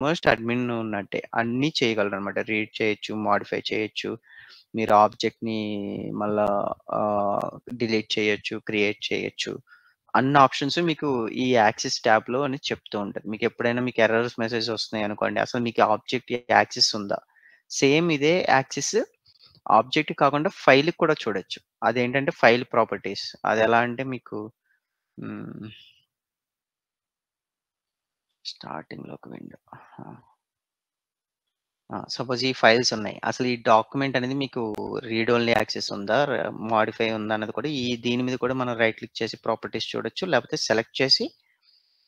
Almost admin ఉన్నట్టే. అన్నీ చేయగలరనమాట. Read చేయొచ్చు, మోడిఫై చేయొచ్చు. మీరు ఆబ్జెక్ట్‌ని మళ్ళా ఆహ్, డిలీట్ చేయొచ్చు, క్రియేట్ చేయొచ్చు. అన్ని ఆప్షన్స్ మీకు ఈ యాక్సెస్ ట్యాబ్‌లో అని చెప్తూ ఉంటది. మీకెప్పుడైనా మీకు ఎర్రర్స్ మెసేజెస్ వస్తున్నాయనుకోండి, అసలు మీకు ఆబ్జెక్ట్ యాక్సెస్ ఉందా? సేమ్ ఇదే యాక్సెస్ ఆబ్జెక్ట్ కాకుండా ఫైల్‌కి కూడా చూడొచ్చు. అదేంటంటే ఫైల్ ప్రాపర్టీస్. అదెలా అంటే మీకు హ్మ్. స్టార్టింగ్‌లో ఒక విండో. ఆ! సపోజ్ ఈ ఫైల్స్ ఉన్నాయి. అసలు ఈ డాక్యుమెంట్ అనేది మీకు రీడ్ ఓన్లీ యాక్సెస్ ఉందా? మోడిఫై ఉందా? అన్నది కూడా దీని మీద కూడా మనం రైట్ క్లిక్ చేసి ప్రాపర్టీస్ చూడొచ్చు. లేకపోతే సెలెక్ట్ చేసి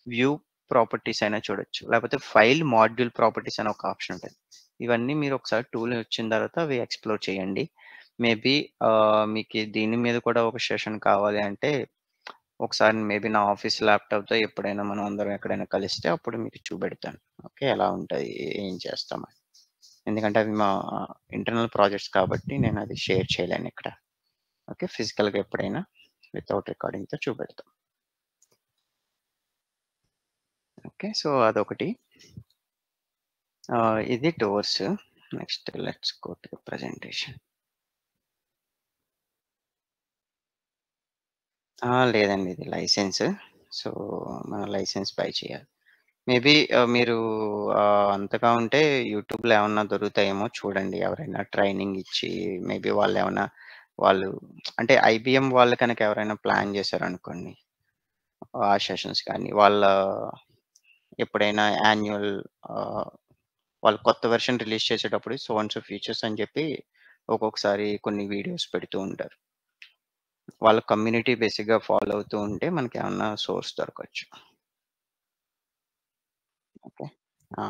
వ్యూ ప్రాపర్టీస్ అయినా చూడొచ్చు. లేకపోతే ఫైల్ మాడ్యూల్ ప్రాపర్టీస్ అని ఒక ఆప్షన్ ఉంటది. ఇవన్నీ మీరు ఒకసారి టూల్ వచ్చిన తర్వాత అవి ఎక్స్‌ప్లోర్ చేయండి. మేబీ మీకి దీని మీద కూడా ఒక సెషన్ కావాలి అంటే ఒకసారి మేబీ నా ఆఫీస్ ల్యాప్‌టాప్‌తో ఎప్పుడైనా మనం అందరం ఎక్కడైనా కలిస్తే అప్పుడు మీకు చూపెడతాను. ఓకే. ఎలా ఉంటాయి? ఏం చేస్తామని. ఎందుకంటే అవి మా ఇంటర్నల్ ప్రాజెక్ట్స్ కాబట్టి నేనది షేర్ చేయలేనిక్కడ. ఓకే. ఫిజికల్‌గా ఎప్పుడైనా వితౌట్ రికార్డింగ్‌తో చూపెడతాం. ఓకే. సో, అదొకటి. ఇది doors. Next let's go to the presentation. లేదండి ఇది లైసెన్స్. సో, మనం లైసెన్స్ బై చేయాలి. మేబీ మీరు అంతగా ఉంటే యూట్యూబ్‌లో ఏమన్నా దొరుకుతాయేమో చూడండి. ఎవరైనా ట్రైనింగ్ ఇచ్చి మేబీ వాళ్ళు అంటే ఐబీఎం వాళ్ళు కనుక ఎవరైనా ప్లాన్ చేశారనుకోండి. ఆ సెషన్స్ కానీ ఎప్పుడైనా యాన్యువల్ ఆహ్, వాళ్ళు కొత్త వెర్షన్ రిలీజ్ చేసేటప్పుడు సో అండ్ సో ఫీచర్స్ అని చెప్పి ఒక్కొక్కసారి కొన్ని వీడియోస్ పెడుతూ ఉంటారు. వాళ్ళ కమ్యూనిటీ బేసిక్‌గా ఫాలో అవుతూ ఉంటే మనకేమన్నా సోర్స్ దొరకొచ్చు. ఓకే. ఆ!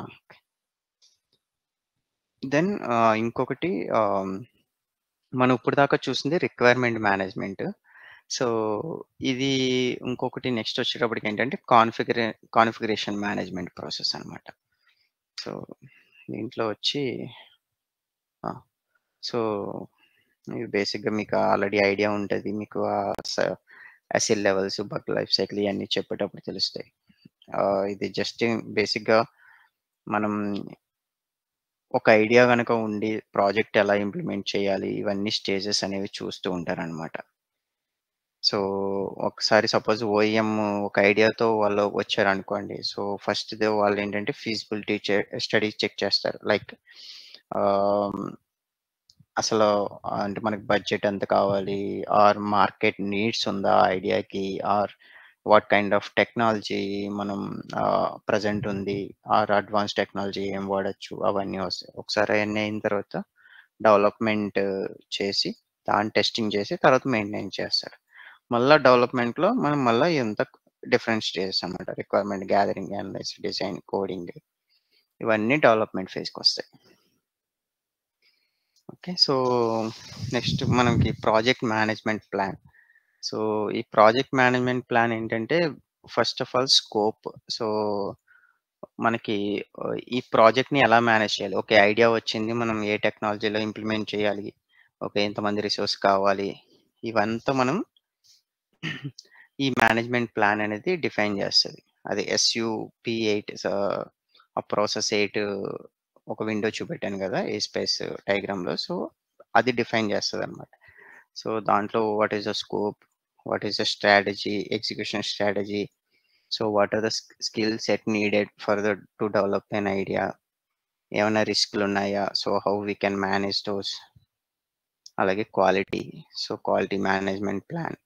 దెన్ ఇంకొకటి మనం ఇప్పటిదాకా చూసింది రిక్వైర్మెంట్ మేనేజ్మెంట్. సో, ఇది ఇంకొకటి నెక్స్ట్ వచ్చేటప్పటికేంటంటే కాన్ఫిగరేషన్ మేనేజ్మెంట్ ప్రాసెస్ అనమాట. సో, దీంట్లో వచ్చి ఆ! సో, ఇది బేసిక్‌గా మీకు ఆల్రెడీ ఐడియా ఉంటది. మీకు SL levels, bug life cycle ఇయన్నీ చెప్పేటప్పుడు తెలుస్తాయి. ఇది జస్ట్ బేసిక్‌గా మనం ఒక ఐడియా గనక ఉండి ప్రాజెక్ట్ ఎలా ఇంప్లిమెంట్ చేయాలి, ఇవన్నీ స్టేజెస్ అనేవి చూస్తూ ఉంటారనమాట. సో, ఒకసారి సపోజ్ ఓఈఎం ఒక ఐడియాతో వాళ్ళు వచ్చారనుకోండి. సో, ఫస్ట్‌ది వాళ్ళేంటంటే ఫీజిబిలిటీ స్టడీ చెక్ చేస్తారు. లైక్ ఆహ్, అసలు అంటే మనకి బడ్జెట్ ఎంత కావాలి? ఆర్ మార్కెట్ నీడ్స్ ఉందా ఐడియాకి? Or what kind of technology మనం ప్రెజెంట్ ఉంది? ఆర్ అడ్వాన్స్ టెక్నాలజీ ఏం వాడొచ్చు? అవన్నీ వస్తాయి. ఒకసారి అయన్నీ అయిన తర్వాత డెవలప్‌మెంట్ చేసి, దాన్ని టెస్టింగ్ చేసి తర్వాత మెయింటైన్ చేస్తారు. మళ్ళా డెవలప్‌మెంట్‌లో మనం మళ్ళా ఇదంతా డిఫరెంట్ స్టేజెస్ అన్నమాట. Requirement gathering, analyse, design, coding ఇవన్నీ డెవలప్‌మెంట్ ఫేజ్‌కొస్తాయి. ఓకే. సో, నెక్స్ట్ మనకి ప్రాజెక్ట్ మేనేజ్మెంట్ ప్లాన్. సో, ఈ ప్రాజెక్ట్ మేనేజ్మెంట్ ప్లాన్ ఏంటంటే first of all scope. So, మనకి ఈ ప్రాజెక్ట్‌ని ఎలా మేనేజ్ చేయాలి? ఓకే. ఐడియా వచ్చింది. మనం ఏ టెక్నాలజీలో ఇంప్లిమెంట్ చేయాలి? ఓకే. ఎంతమంది రిసోర్స్ కావాలి? ఇవంతా మనం ఈ మేనేజ్మెంట్ ప్లాన్ అనేది డిఫైన్ చేస్తది. అది ఎస్‌యుపి8 ఆ ప్రాసెస్ 8 ఒక విండో చూపెట్టాను గదా! ఏ స్పేస్ డయాగ్రామ్‌లో. సో, అది డిఫైన్ చేస్తదనమాట. సో, దాంట్లో what is the scope? What is the strategy? Execution strategy? So, what are the skill set needed for to develop an idea? ఏమైనా రిస్క్‌లున్నాయా? So, how we can manage those? అలాగే quality. So, quality management plan.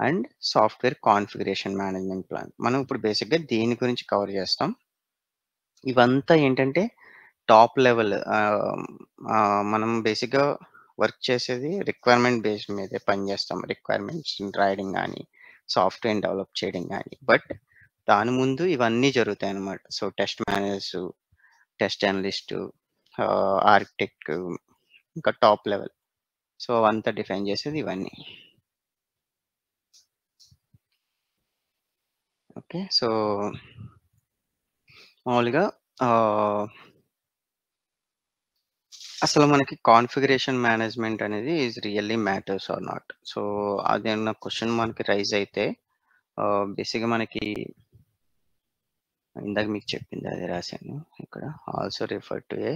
And software configuration management plan. మనం ఇప్పుడు బేసిక్‌గా దీని గురించి cover చేస్తాం. ఇవంతా ఏంటంటే టాప్ లెవెల్ మనం బేసిక్‌గా వర్క్ చేసేది రిక్వైర్మెంట్ బేస్డ్ మీదే పని చేస్తాం. రిక్వైర్మెంట్స్‌ని రాయడం గాని, సాఫ్ట్‌వేర్‌ని డెవలప్ చేయడం గాని. బట్ దాని ముందు ఇవన్నీ జరుగుతాయన్నమాట. So, test managers, test analyst, architect ఇంకా టాప్ లెవెల్. సో, అవంతా డిఫైన్ చేసేది ఇవన్నీ. ఓకే. సో, మామూలుగా ఆహ్ అసలు మనకి కాన్ఫిగరేషన్ మేనేజ్మెంట్ అనేది is really matters or not. So, అదేమన్నా క్వెషన్ మనకి రైజ్ అయితే బేసిక్‌గా మనకి ఇందాక మీకు చెప్పింది అదే రాశాను ఇక్కడ. Also refer to a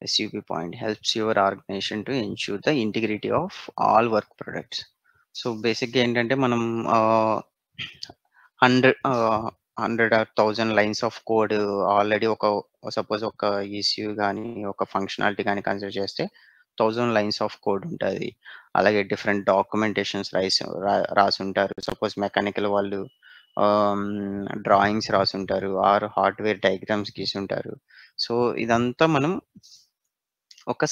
SUP point helps your organisation to ensure the integrity of all work products. So, బేసిక్‌గా ఏంటంటే మనం ఆహ్, 100 100 or 1000 lines of code already suppose ఒక ఈసీయూ గాని, ఒక ఫంక్షనాలిటీ గాని కన్సిడర్ చేస్తే 1000 లైన్స్ ఆఫ్ కోడ్ ఉంటది. అలాగే డిఫరెంట్ డాక్యుమెంటేషన్స్ రాసుంటారు. సపోజ్ మెకానికల్ వాళ్ళు డ్రాయింగ్స్ రాసుంటారు. ఆర్ హార్డ్‌వేర్ డయాగ్రామ్స్ గీసుంటారు. సో, ఇదంతా మనం ఒక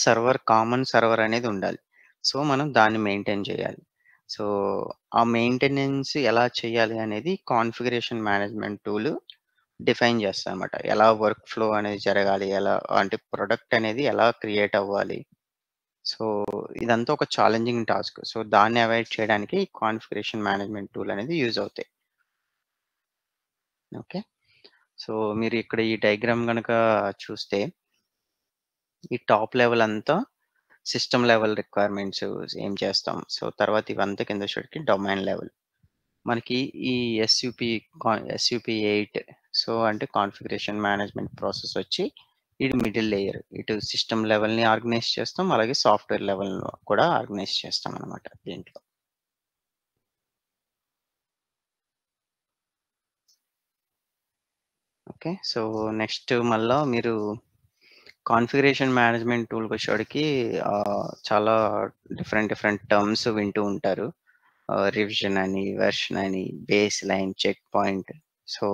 కామన్ సర్వర్ అనేది ఉండాలి. సో, మనం దాన్ని మెయింటైన్ చేయాలి. సో, ఆ మెయింటెనెన్స్ ఎలా చేయాలి అనేది కాన్ఫిగరేషన్ మేనేజ్మెంట్ టూల్ డిఫైన్ చేస్తదనమాట. ఎలా వర్క్ ఫ్లో అనేది జరగాలి? ఎలా అంటే ప్రొడక్ట్ అనేది ఎలా క్రియేట్ అవ్వాలి? సో, ఇదంతా ఒక ఛాలెంజింగ్ టాస్క్. సో, దాన్ని అవాయిడ్ చేయడానికి కాన్ఫిగరేషన్ మేనేజ్మెంట్ టూల్ అనేది యూజ్ అవుతాయి. ఓకే. సో, మీరు ఇక్కడ ఈ డయాగ్రామ్ గనక చూస్తే ఈ టాప్ లెవెల్ అంతా సిస్టమ్ లెవెల్ రిక్వైర్మెంట్స్ ఏం చేస్తాం. సో, తర్వాత ఇవంతా కిందొచ్చేటికి డొమైన్ లెవెల్. మనకి ఈ ఎస్‌యుపి 8 సో, అంటే కాన్ఫిగరేషన్ మేనేజ్మెంట్ ప్రాసెస్ వచ్చి ఇది మిడిల్ లేయర్. ఇటు సిస్టమ్ లెవెల్‌ని ఆర్గనైజ్ చేస్తాం. అలాగే సాఫ్ట్‌వేర్ లెవెల్‌లో కూడా ఆర్గనైజ్ చేస్తామనమాట దీంట్లో. ఓకే. సో, నెక్స్ట్ మళ్ళా మీరు కాన్ఫిగరేషన్ మేనేజ్మెంట్ టూల్‌కొచ్చేటికి చాలా డిఫరెంట్ టర్మ్స్ వింటూ ఉంటారు. రివిజన్ అని, వెర్షన్ అని, baseline, checkpoint. So,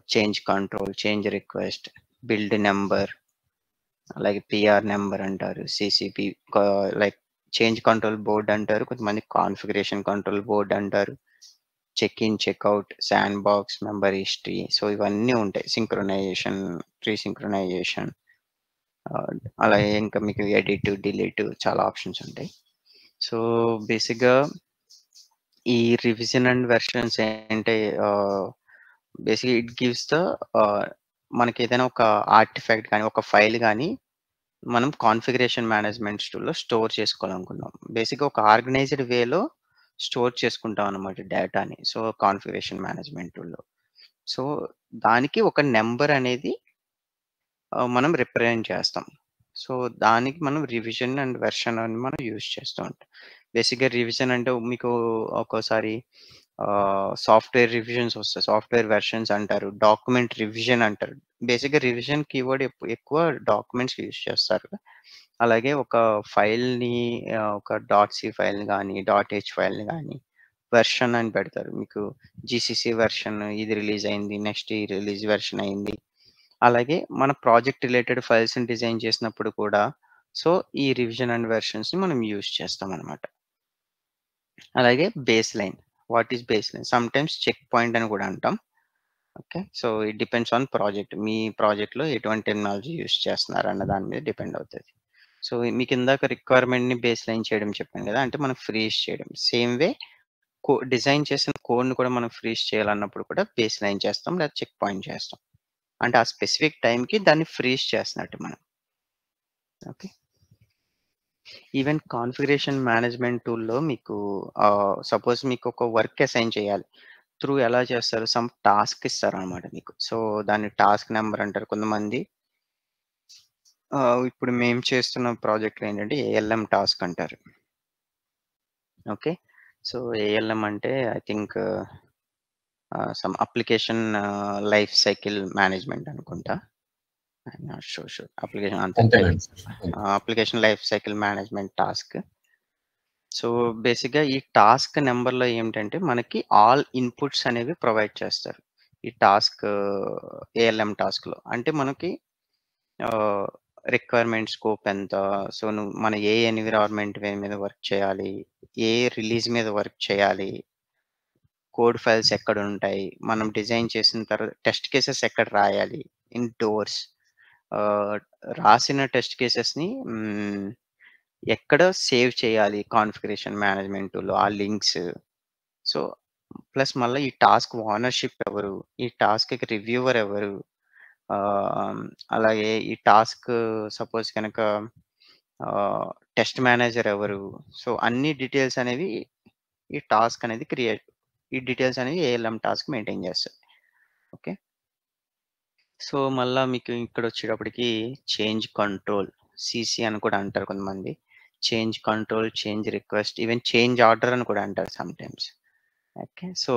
change control, change request, build number, అలాగే పీఆర్ నంబర్ అంటారు. CCP like change control board అంటారు. కొంతమంది కాన్ఫిగరేషన్ కంట్రోల్ బోర్డ్ అంటారు. Check in, check out, sandbox, member history. So, ఇవన్నీ ఉంటాయి. Synchronisation, pre synchronisation ah, అలాగే ఇంకా మీకు ఎడిట్, డిలీట్ చాలా ఆప్షన్స్ ఉంటాయి. సో, బేసిక్‌గా ఈ రివిజన్ అండ్ వెర్షన్స్ ఏంటే ఆహ్, బేసిక్‌గా ఇట్ గివ్స్ ఆహ్, మనకేదైనా ఒక ఆర్టిఫాక్ట్ గాని, ఒక ఫైల్ గాని మనం కాన్ఫిగరేషన్ మేనేజ్మెంట్ టూల్‌లో స్టోర్ చేసుకోవాలనుకున్నాం. బేసిక్‌గా ఒక ఆర్గనైజ్డ్ వేలో స్టోర్ చేసుకుంటాం అన్నమాట డేటాని. సో, కాన్ఫిగరేషన్ మేనేజ్మెంట్ టూల్‌లో. సో, దానికి ఒక నంబర్ అనేది మనం రిప్రజెంట్ చేస్తాం. సో, దానికి మనం రివిజన్ అండ్ వెర్షన్ అని మనం యూజ్ చేస్తూ ఉంటాం. బేసిక్‌గా రివిజన్ అంటే మీకు ఒక్కోసారి సాఫ్ట్‌వేర్ రివిజన్స్ వస్తాయి. సాఫ్ట్‌వేర్ వెర్షన్స్ అంటారు. డాక్యుమెంట్ రివిజన్ అంటారు. బేసిక్‌గా రివిజన్ కీవర్డ్ ఎక్కువ డాక్యుమెంట్స్‌కి యూజ్ చేస్తారు. అలాగే ఒక ఫైల్‌ని ఒక డాట్ ఫైల్‌ని గాని, డాట్ ఫైల్‌ని గాని వెర్షన్ అని పెడతారు. మీకు జీసీసీ వెర్షన్ ఇది రిలీజ్ అయింది. నెక్స్ట్ ఈ రిలీజ్ వెర్షన్ అయింది. అలాగే మన ప్రాజెక్ట్ రిలేటెడ్ ఫైల్స్‌ని డిజైన్ చేసినప్పుడు కూడా సో, ఈ రివిజన్ అండ్ వెర్షన్స్‌ని మనం యూజ్ చేస్తామనమాట. అలాగే baseline. What is baseline? Sometimes checkpoint అని కూడా అంటాం. Okay. So, it depends on project. మీ ప్రాజెక్ట్‌లో ఎటువంటి టెక్నాలజీ యూజ్ చేస్తున్నారన్న దాని మీద డిపెండ్ అవుతది. సో, మీకిందాక రిక్వైర్మెంట్‌ని బేస్ లైన్ చేయడం చెప్పాను గదా! అంటే మనం ఫ్రీజ్ చేయడం. సేమ్ వే డిజైన్ చేసిన కోడ్‌ని కూడా మనం ఫ్రీజ్ చేయాలన్నప్పుడు కూడా బేస్ లైన్ చేస్తాం. లేదా చెక్ పాయింట్ చేస్తాం. అంటే ఆ స్పెసిఫిక్ టైమ్‌కి దాన్ని ఫ్రీజ్ చేస్తున్నట్టు మనం. ఓకే. ఈవెన్ కాన్ఫిగరేషన్ మేనేజ్మెంట్ టూల్‌లో మీకు సపోజ్ మీకొక వర్క్ అసైన్ చేయాలి. ఎలా చేస్తారు? సమ్ టాస్క్ ఇస్తారనమాట మీకు. సో, దాన్ని టాస్క్ నంబర్ అంటారు. కొంతమంది ఇప్పుడు మేము చేస్తున్న ప్రాజెక్ట్‌లో ఏంటంటే ఏఎల్ఎం టాస్క్ అంటారు. ఓకే. సో, ఏఎల్ఎం అంటే I think some application life cycle management అనుకుంటా. I'm not sure. అప్లికేషన్ అంతే అంతేనండి. Application life cycle management task. So, బేసిక్‌గా ఈ టాస్క్ నంబర్‌లో ఏమిటంటే, మనకి ఆల్ ఇన్‌పుట్స్ అనేవి ప్రొవైడ్ చేస్తారు. ఈ ఏఎల్ఎం టాస్క్‌లో. అంటే మనకి ఆహ్, రిక్వైర్మెంట్ స్కోప్ ఎంత? సో, మనం ఏ ఎన్విరాన్మెంట్ మీద వర్క్ చేయాలి? ఏ రిలీజ్ మీద వర్క్ చేయాలి? కోడ్ ఫైల్స్ ఎక్కడుంటాయి? మనం డిజైన్ చేసిన తర్వాత టెస్ట్ కేసెస్ ఎక్కడ రాయాలి? డోర్స్ ఆహ్, రాసిన టెస్ట్ కేసెస్‌ని ఎక్కడ సేవ్ చేయాలి కాన్ఫిగరేషన్ మేనేజ్మెంట్ టూల్‌లో ఆ లింక్స్. సో, ప్లస్ మళ్ళా ఈ టాస్క్ ఓనర్‌షిప్ ఎవరు? ఈ టాస్క్‌కి రివ్యూవర్ ఎవరు? ఆహ్, అలాగే ఈ టాస్క్ సపోజ్ గనక ఆహ్, టెస్ట్ మేనేజర్ ఎవరు? సో, అన్ని డీటెయిల్స్ అనేవి ఈ టాస్క్ అనేది ఈ డీటెయిల్స్ అనేవి ఏఎల్ఎం టాస్క్ మెయింటైన్ చేస్తది. ఓకే. సో, మళ్ళా మీకు ఇక్కడొచ్చేటప్పటికి చేంజ్ కంట్రోల్, సీసీ అని కూడా అంటారు కొంతమంది. Change control, change request, even change order అని కూడా అంటారు సమ్‌టైమ్స్. ఓకే. సో,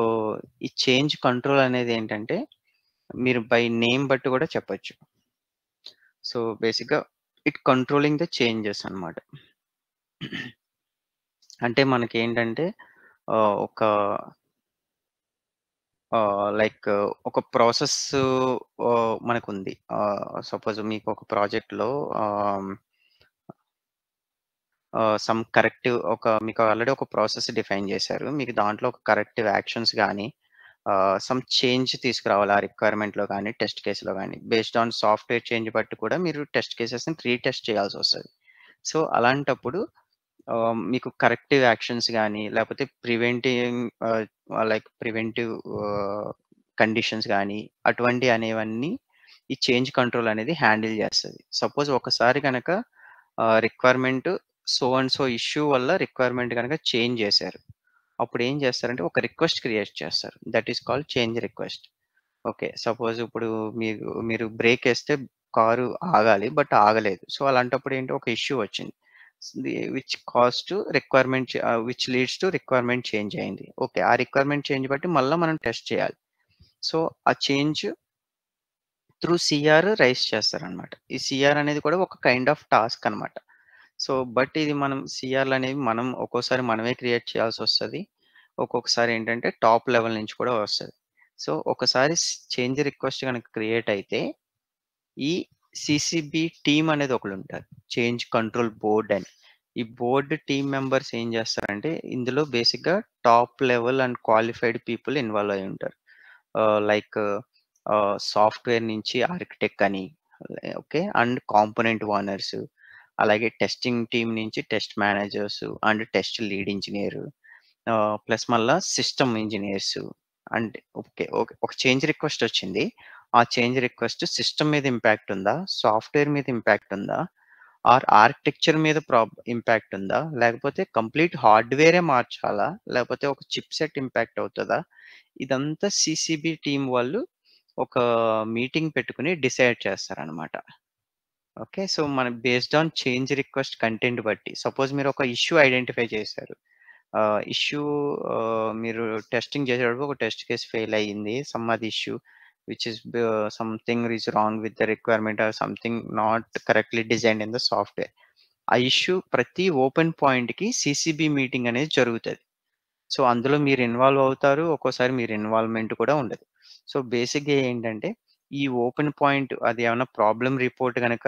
ఈ చేంజ్ కంట్రోల్ అనేదేంటంటే, మీరు బై నేమ్ బట్టి కూడా చెప్పొచ్చు. సో, బేసిక్‌గా ఇట్ కంట్రోలింగ్ ద చేంజెస్ అన్నమాట. అంటే మనకేంటంటే ఒక లైక్ ఒక ప్రాసెస్ మనకుంది. సపోజ్ మీకు ఒక ప్రాజెక్ట్‌లో ఆహ్, సమ్ కరెక్టివ్ మీకు ఆల్రెడీ ఒక ప్రాసెస్ డిఫైన్ చేశారు. మీకు దాంట్లో ఒక కరెక్టివ్ యాక్షన్స్ గాని, సమ్ చేంజ్ తీసుకురావాలి ఆ రిక్వైర్మెంట్‌లో గాని, టెస్ట్ కేస్‌లో గాని. బేస్డ్ ఆన్ సాఫ్ట్‌వేర్ చేంజ్ బట్టి కూడా మీరు టెస్ట్ కేసెస్‌ని రీటెస్ట్ చేయాల్సొస్తది. సో, అలాంటప్పుడు మీకు కరెక్టివ్ యాక్షన్స్ గాని, లేపోతే ఆహ్, ప్రివెంటివ్ కండిషన్స్ గాని, అనేవన్నీ ఈ చేంజ్ కంట్రోల్ అనేది హ్యాండిల్ చేస్తది. సపోజ్ ఒకసారి గనక requirement so and so issue వల్ల రిక్వైర్మెంట్ గనక చేంజ్ చేశారు. అప్పుడేం చేస్తారంటే ఒక రిక్వెస్ట్ క్రియేట్ చేస్తారు. That is called change request. Okay. Suppose ఇప్పుడు మీరు బ్రేకేస్తే కారు ఆగాలి. బట్ ఆగలేదు. సో, అలాంటప్పుడు ఏంటి ఒక ఇష్యూ వచ్చింది. Which leads to requirement change అయింది. ఓకే. ఆ రిక్వైర్మెంట్ చేంజ్ బట్టి మళ్ళా మనం టెస్ట్ చేయాలి. సో, ఆ చేంజ్ త్రూ సీఆర్ రైజ్ చేస్తారనమాట. ఈ సీఆర్ అనేది కూడా ఒక కైండ్ ఆఫ్ టాస్క్ అనమాట. సో, బట్ ఇది మనం సీఆర్‌లనేవి మనం ఒక్కోసారి మనమే క్రియేట్ చేయాల్సొస్తది. ఒక్కొక్కసారి ఏంటంటే టాప్ లెవెల్ నుంచి కూడా వస్తది. సో, ఒకసారి చేంజ్ రిక్వెస్ట్ గనక క్రియేట్ అయితే, ఈ సీసీబీ టీమ్ అనేది ఒకలుంటారు. చేంజ్ కంట్రోల్ బోర్డ్ అని. ఈ బోర్డ్ టీమ్ మెంబర్స్ ఏం చేస్తారంటే, ఇందులో బేసిక్‌గా top level and qualified people involve అయ్యి ఉంటారు. లైక్ సాఫ్ట్‌వేర్ నుంచి ఆర్కిటెక్ట్ అని, ఓకే. అండ్ కాంపోనెంట్ ఓనర్స్, అలాగే టెస్టింగ్ టీమ్ నుంచి test managers and test lead engineer, plus మళ్ళా సిస్టమ్ ఇంజినీర్స్. అంటే ఓకే. ఓకే. ఒక చేంజ్ రిక్వెస్ట్ వచ్చింది. ఆ చేంజ్ రిక్వెస్ట్ సిస్టమ్ మీద ఇంపాక్ట్ ఉందా? సాఫ్ట్‌వేర్ మీద ఇంపాక్ట్ ఉందా? ఆర్కిటెక్చర్ మీద ఇంపాక్ట్ ఉందా? లేకపోతే కంప్లీట్ హార్డ్‌వేరే మార్చాలా? లేకపోతే ఒక చిప్‌సెట్ ఇంపాక్ట్ అవుతదా? ఇదంతా సీసీబీ టీమ్ వాళ్ళు ఒక మీటింగ్ పెట్టుకొని డిసైడ్ చేస్తారనమాట. ఓకే. సో, మనం based on change request content బట్టి సపోజ్ మీరొక ఇష్యూ ఐడెంటిఫై చేశారు. ఇష్యూ మీరు టెస్టింగ్ చేసేటప్పుడు ఒక టెస్ట్ కేస్ ఫెయిల్ అయ్యింది. సమ్ అది issue which is something is wrong with the requirement or something not correctly designed in the software. ఆ issue ప్రతి ఓపెన్ పాయింట్‌కి సీసీబీ మీటింగ్ అనేది జరుగుతది. సో, అందులో మీరు ఇన్వాల్వ్ అవుతారు. ఒక్కోసారి మీరు ఇన్వాల్వ్‌మెంట్ కూడా ఉండదు. సో, బేసిక్‌గా ఏంటంటే, ఈ ఓపెన్ పాయింట్ అది ఏమన్నా ప్రాబ్లమ్ రిపోర్ట్ గనక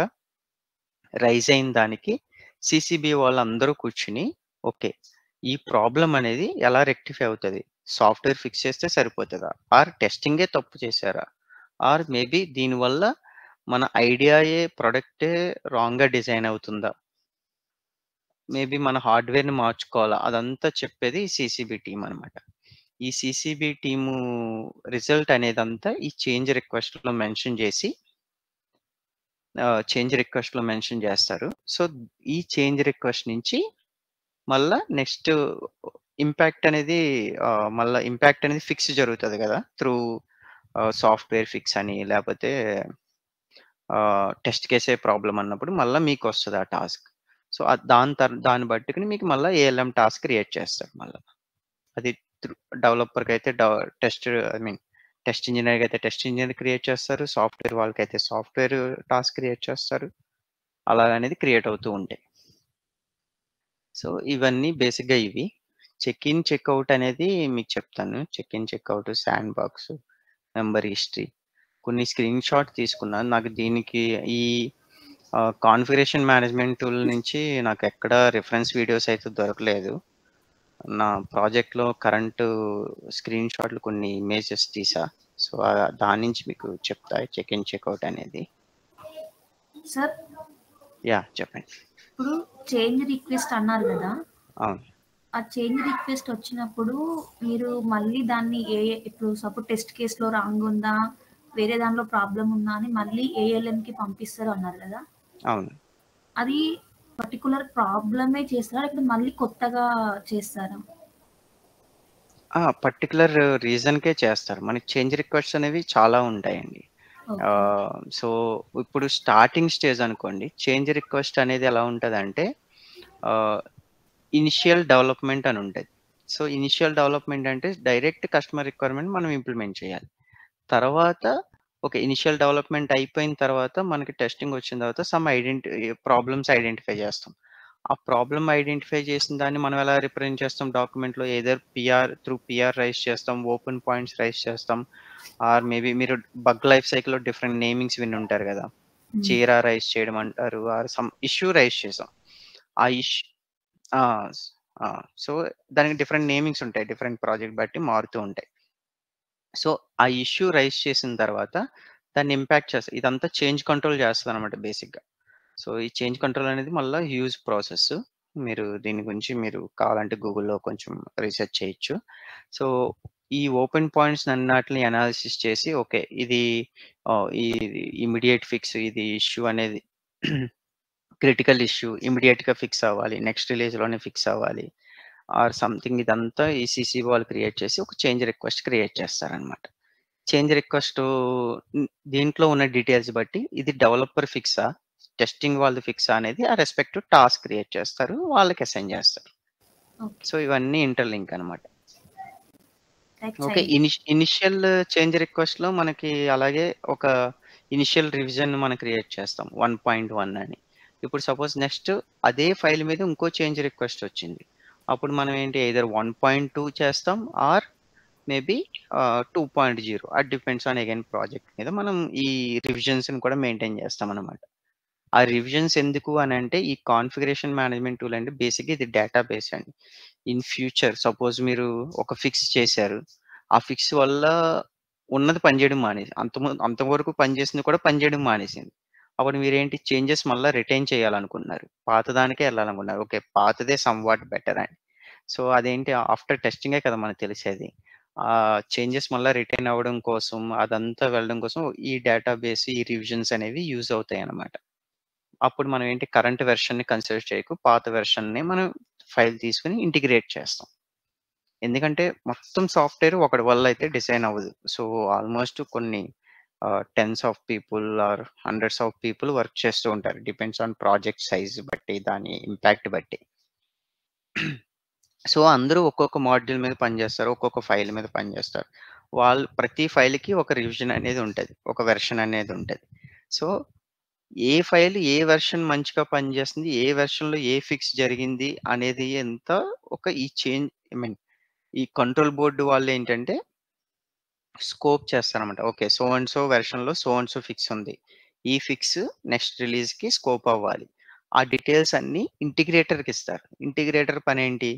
రైజ్ అయిన దానికి సీసీబీ వాళ్ళందరూ కూర్చొని, ఓకే. ఈ ప్రాబ్లమ్ అనేది ఎలా రెక్టిఫై అవుతది? సాఫ్ట్‌వేర్ ఫిక్స్ చేస్తే సరిపోతదా? టెస్టింగే తప్పు చేశారా? మేబీ దీనివల్ల మన ప్రొడక్టే రాంగ్‌గా డిజైన్ అవుతుందా? మేబీ మన హార్డ్‌వేర్‌ని మార్చుకోవాలా? అదంతా చెప్పేది సీసీబీ టీమ్ అనమాట. ఈ సీసీబీ టీము రిజల్ట్ అనేదంతా ఈ చేంజ్ రిక్వెస్ట్‌లో మెన్షన్ జేస్తారు. సో, ఈ చేంజ్ రిక్వెస్ట్ నుంచి మళ్ళా నెక్స్ట్ ఇంపాక్ట్ అనేది ఫిక్స్ జరుగుతది గదా! సాఫ్ట్‌వేర్ ఫిక్స్ అని లేపోతే టెస్ట్ కేసే ప్రాబ్లమ్ అన్నప్పుడు మళ్ళా మీకొస్తది ఆ టాస్క్. సో, దాన్ని బట్టుకొని మీకు మళ్ళా ఏఎల్ఎం టాస్క్ క్రియేట్ చేస్తాడు మళ్ళా. అది త్రూ డెవలపర్‌కైతే ఐ మీన్ టెస్ట్ ఇంజినీర్‌కైతే టెస్ట్ ఇంజినీర్ క్రియేట్ చేస్తారు. సాఫ్ట్‌వేర్ వాళ్ళకైతే సాఫ్ట్‌వేర్ టాస్క్ క్రియేట్ చేస్తారు. అలాగనేది క్రియేట్ అవుతూ ఉంటాయి. సో, ఇవన్నీ బేసిక్‌గా ఇవి. చెక్ ఇన్, చెక్ ఔట్ అనేది మీకు చెప్తాను. Check in, check out, sandbox, member history. కొన్ని స్క్రీన్ షాట్ తీసుకున్నాను. నాకు దీనికి ఈ కాన్ఫిగరేషన్ మేనేజ్మెంట్ టూల్ నుంచి నాకెక్కడ రిఫరెన్స్ వీడియోస్ అయితే దొరకలేదు. నా ప్రాజెక్ట్‌లో కరెంటు స్క్రీన్ షాట్‌లు కొన్ని ఇమేజెస్ తీసా. సో, దాని నుంచి మీకు చెప్తా చెక్ ఇన్, చెక్ ఔట్ అనేది. Sir yeah! చెప్పండి. ఇప్పుడు చేంజ్ రిక్వెస్ట్ అన్నారు గదా! అవును. ఆ చేంజ్ రిక్వెస్ట్ వచ్చినప్పుడు మీరు మళ్ళీ దాన్ని ఇప్పుడు సపోజ్ టెస్ట్ కేస్‌లో రాంగ్ ఉందా? వేరే దానిలో ప్రాబ్లమ్ ఉందా? అని మళ్ళీ ఏఎల్ఎంకి పంపిస్తారు అన్నారు గదా! అవును. అది పర్టిక్యులర్ ప్రాబ్లమే చేస్తారా? లేకపోతే మళ్ళీ కొత్తగా చేస్తారా? పర్టిక్యులర్ రీజన్‌కే చేస్తారు. మనకి చేంజ్ రిక్వెస్ట్స్ అనేవి చాలా ఉంటాయండి. ఓకే. సో, ఇప్పుడు స్టార్టింగ్ స్టేజ్ అనుకోండి. చేంజ్ రిక్వెస్ట్ అనేది ఎలా ఉంటదంటే ఆహ్, ఇనిషియల్ డెవలప్‌మెంట్ అని ఉంటది. సో, ఇనిషియల్ డెవలప్‌మెంట్ అంటే డైరెక్ట్ కస్టమర్ రిక్వైర్మెంట్ మనం ఇంప్లిమెంట్ చేయాలి. తర్వాత ఓకే. ఇనిషియల్ డెవలప్‌మెంట్ అయిపోయిన తర్వాత మనకి టెస్టింగ్ వచ్చిన తర్వాత ప్రాబ్లమ్స్ ఐడెంటిఫై చేస్తాం. ఆ ప్రాబ్లమ్ ఐడెంటిఫై చేసిన దాన్ని మనం ఎలా రిప్రజెంట్ చేస్తాం డాక్యుమెంట్‌లో పిఆర్ రైజ్ చేస్తాం, ఓపెన్ పాయింట్స్ రైజ్ చేస్తాం. మేబీ మీరు బగ్ లైఫ్ సైకిల్‌లో డిఫరెంట్ నేమింగ్స్ వినుంటారు గదా! హ్మ్. జీరా రైజ్ చేయడం అంటారు. సమ్ ఇష్యూ రైజ్ చేసాం. ఆ ఇష్ ఆ! స్ ఆ! సో, దానికి డిఫరెంట్ నేమింగ్స్ ఉంటాయి. డిఫరెంట్ ప్రాజెక్ట్ బట్టి మారుతూ ఉంటాయి. సో, ఆ ఇష్యూ రైజ్ చేసిన తర్వాత దాన్ని ఇంపాక్ట్ చేస్తది. ఇదంతా చేంజ్ కంట్రోల్ చేస్తదనమాట బేసిక్‌గా. సో, ఈ చేంజ్ కంట్రోల్ అనేది మళ్ళా హ్యూజ్ ప్రాసెస్. దీని గురించి మీరు కావాలంటే గూగుల్‌లో కొంచెం రీసెర్చ్ చేయొచ్చు. సో, ఈ ఓపెన్ పాయింట్స్ అన్నిటిని అనాలిసిస్ చేసి ఓకే. ఇది ఇమ్మీడియేట్ ఫిక్స్ ఇది ఇష్యూ అనేది క్రిటికల్ ఇష్యూ ఇమ్మీడియేట్‌గా ఫిక్స్ అవ్వాలి. నెక్స్ట్ రిలీజ్‌లోనే ఫిక్స్ అవ్వాలి. సంథింగ్ ఇదంతా ఈసీసీ వాళ్ళు క్రియేట్ చేసి ఒక చేంజ్ రిక్వెస్ట్ క్రియేట్ చేస్తారనమాట. చేంజ్ రిక్వెస్టు దీంట్లో ఉన్న డీటెయిల్స్ బట్టి ఇది డెవలపర్ ఫిక్సా? టెస్టింగ్ వాళ్ళది ఫిక్సా? అనేది ఆ రెస్పెక్టివ్ టాస్క్ క్రియేట్ చేస్తారు. వాళ్ళకి అసైన్ చేస్తారు. ఓకే. సో, ఇవన్నీ ఇంటర్‌లింక్ అనమాట. Like okay. Child. Initial change రిక్వెస్ట్‌లో మనకి అలాగే ఒక ఇనిషియల్ రివిజన్ మనం క్రియేట్ చేస్తాం. 1.1 అని. ఇప్పుడు సపోజ్ నెక్స్ట్ అదే ఫైల్ మీద ఇంకో చేంజ్ రిక్వెస్ట్ వచ్చింది. అప్పుడు మనం ఏంటి ఎయిదర్ 1.2 చేస్తాం మేబీ 2.0 అది డిపెండ్స్ ఆన్ అగైన్ ప్రాజెక్ట్ మీద మనం ఈ రివిజన్స్‌ని కూడా మెయింటైన్ చేస్తామనమాట. ఆ రివిజన్స్ ఎందుకు అనంటే ఈ కాన్ఫిగరేషన్ మేనేజ్మెంట్ టూల్ అంటే బేసిక్‌గా ఇది డేటాబేస్ అండి. ఇన్ ఫ్యూచర్ సపోజ్ మీరు ఒక ఫిక్స్ చేశారు. ఆ ఫిక్స్ వల్ల ఉన్నది పనిచేయడం మానేసి అంతవరకు పనిచేసింది కూడా పనిచేయడం మానేసింది. అప్పుడు మీరేంటి చేంజెస్ మళ్ళా రిటైన్ చేయాలనుకున్నారు. పాతదానికే ఎళ్ళాలనుకున్నారు. ఓకే. పాతదే సమ్‌వాట్ బెటర్ అని. సో, అదేంటి ఆఫ్టర్ టెస్టింగే కదా మనకు తెలిసేది. చేంజెస్ మళ్ళా రిటైన్ అవ్వడం కోసం అదంతా వెళ్ళడం కోసం ఈ డేటాబేస్, ఈ రివిజన్స్ అనేవి యూజ్ అవుతాయన్నమాట. అప్పుడు మనం ఏంటి కరెంట్ వెర్షన్‌ని కన్సిడర్ చేయకు. పాత వెర్షన్‌ని మనం ఫైల్ తీసుకొని ఇంటిగ్రేట్ చేస్తాం. ఎందుకంటే మొత్తం సాఫ్ట్‌వేర్ ఒకడి వల్ల అయితే డిజైన్ అవ్వదు. సో, ఆల్‌మోస్ట్ కొన్ని tens of people or hundreds of people work చేస్తూ ఉంటారు. డిపెండ్స్ ఆన్ ప్రాజెక్ట్ సైజ్ బట్టి, దాని ఇంపాక్ట్ బట్టి. సో, అందరూ ఒక్కొక్క మాడ్యూల్ మీద పనిచేస్తారు. ఒక్కొక్క ఫైల్ మీద పనిచేస్తారు. వాళ్ళు ప్రతి ఫైల్‌కి ఒక రివిజన్ అనేది ఉంటది. ఒక వెర్షన్ అనేది ఉంటది. సో, ఏ ఫైల్ ఏ వెర్షన్ మంచిగా పనిచేస్తుంది, ఏ వెర్షన్‌లో ఏ ఫిక్స్ జరిగింది అనేది ఐ మీన్ ఈ కంట్రోల్ బోర్డ్ వాళ్ళేంటంటే స్కోప్ చేస్తారనమాట. ఓకే. సో అండ్ సో వెర్షన్‌లో సో అండ్ సో ఫిక్స్ ఉంది. ఈ ఫిక్స్ నెక్స్ట్ రిలీజ్‌కి స్కోప్ అవ్వాలి. ఆ డీటెయిల్స్ అన్నీ ఇంటిగ్రేటర్‌కిస్తారు. ఇంటిగ్రేటర్ పనేంటి?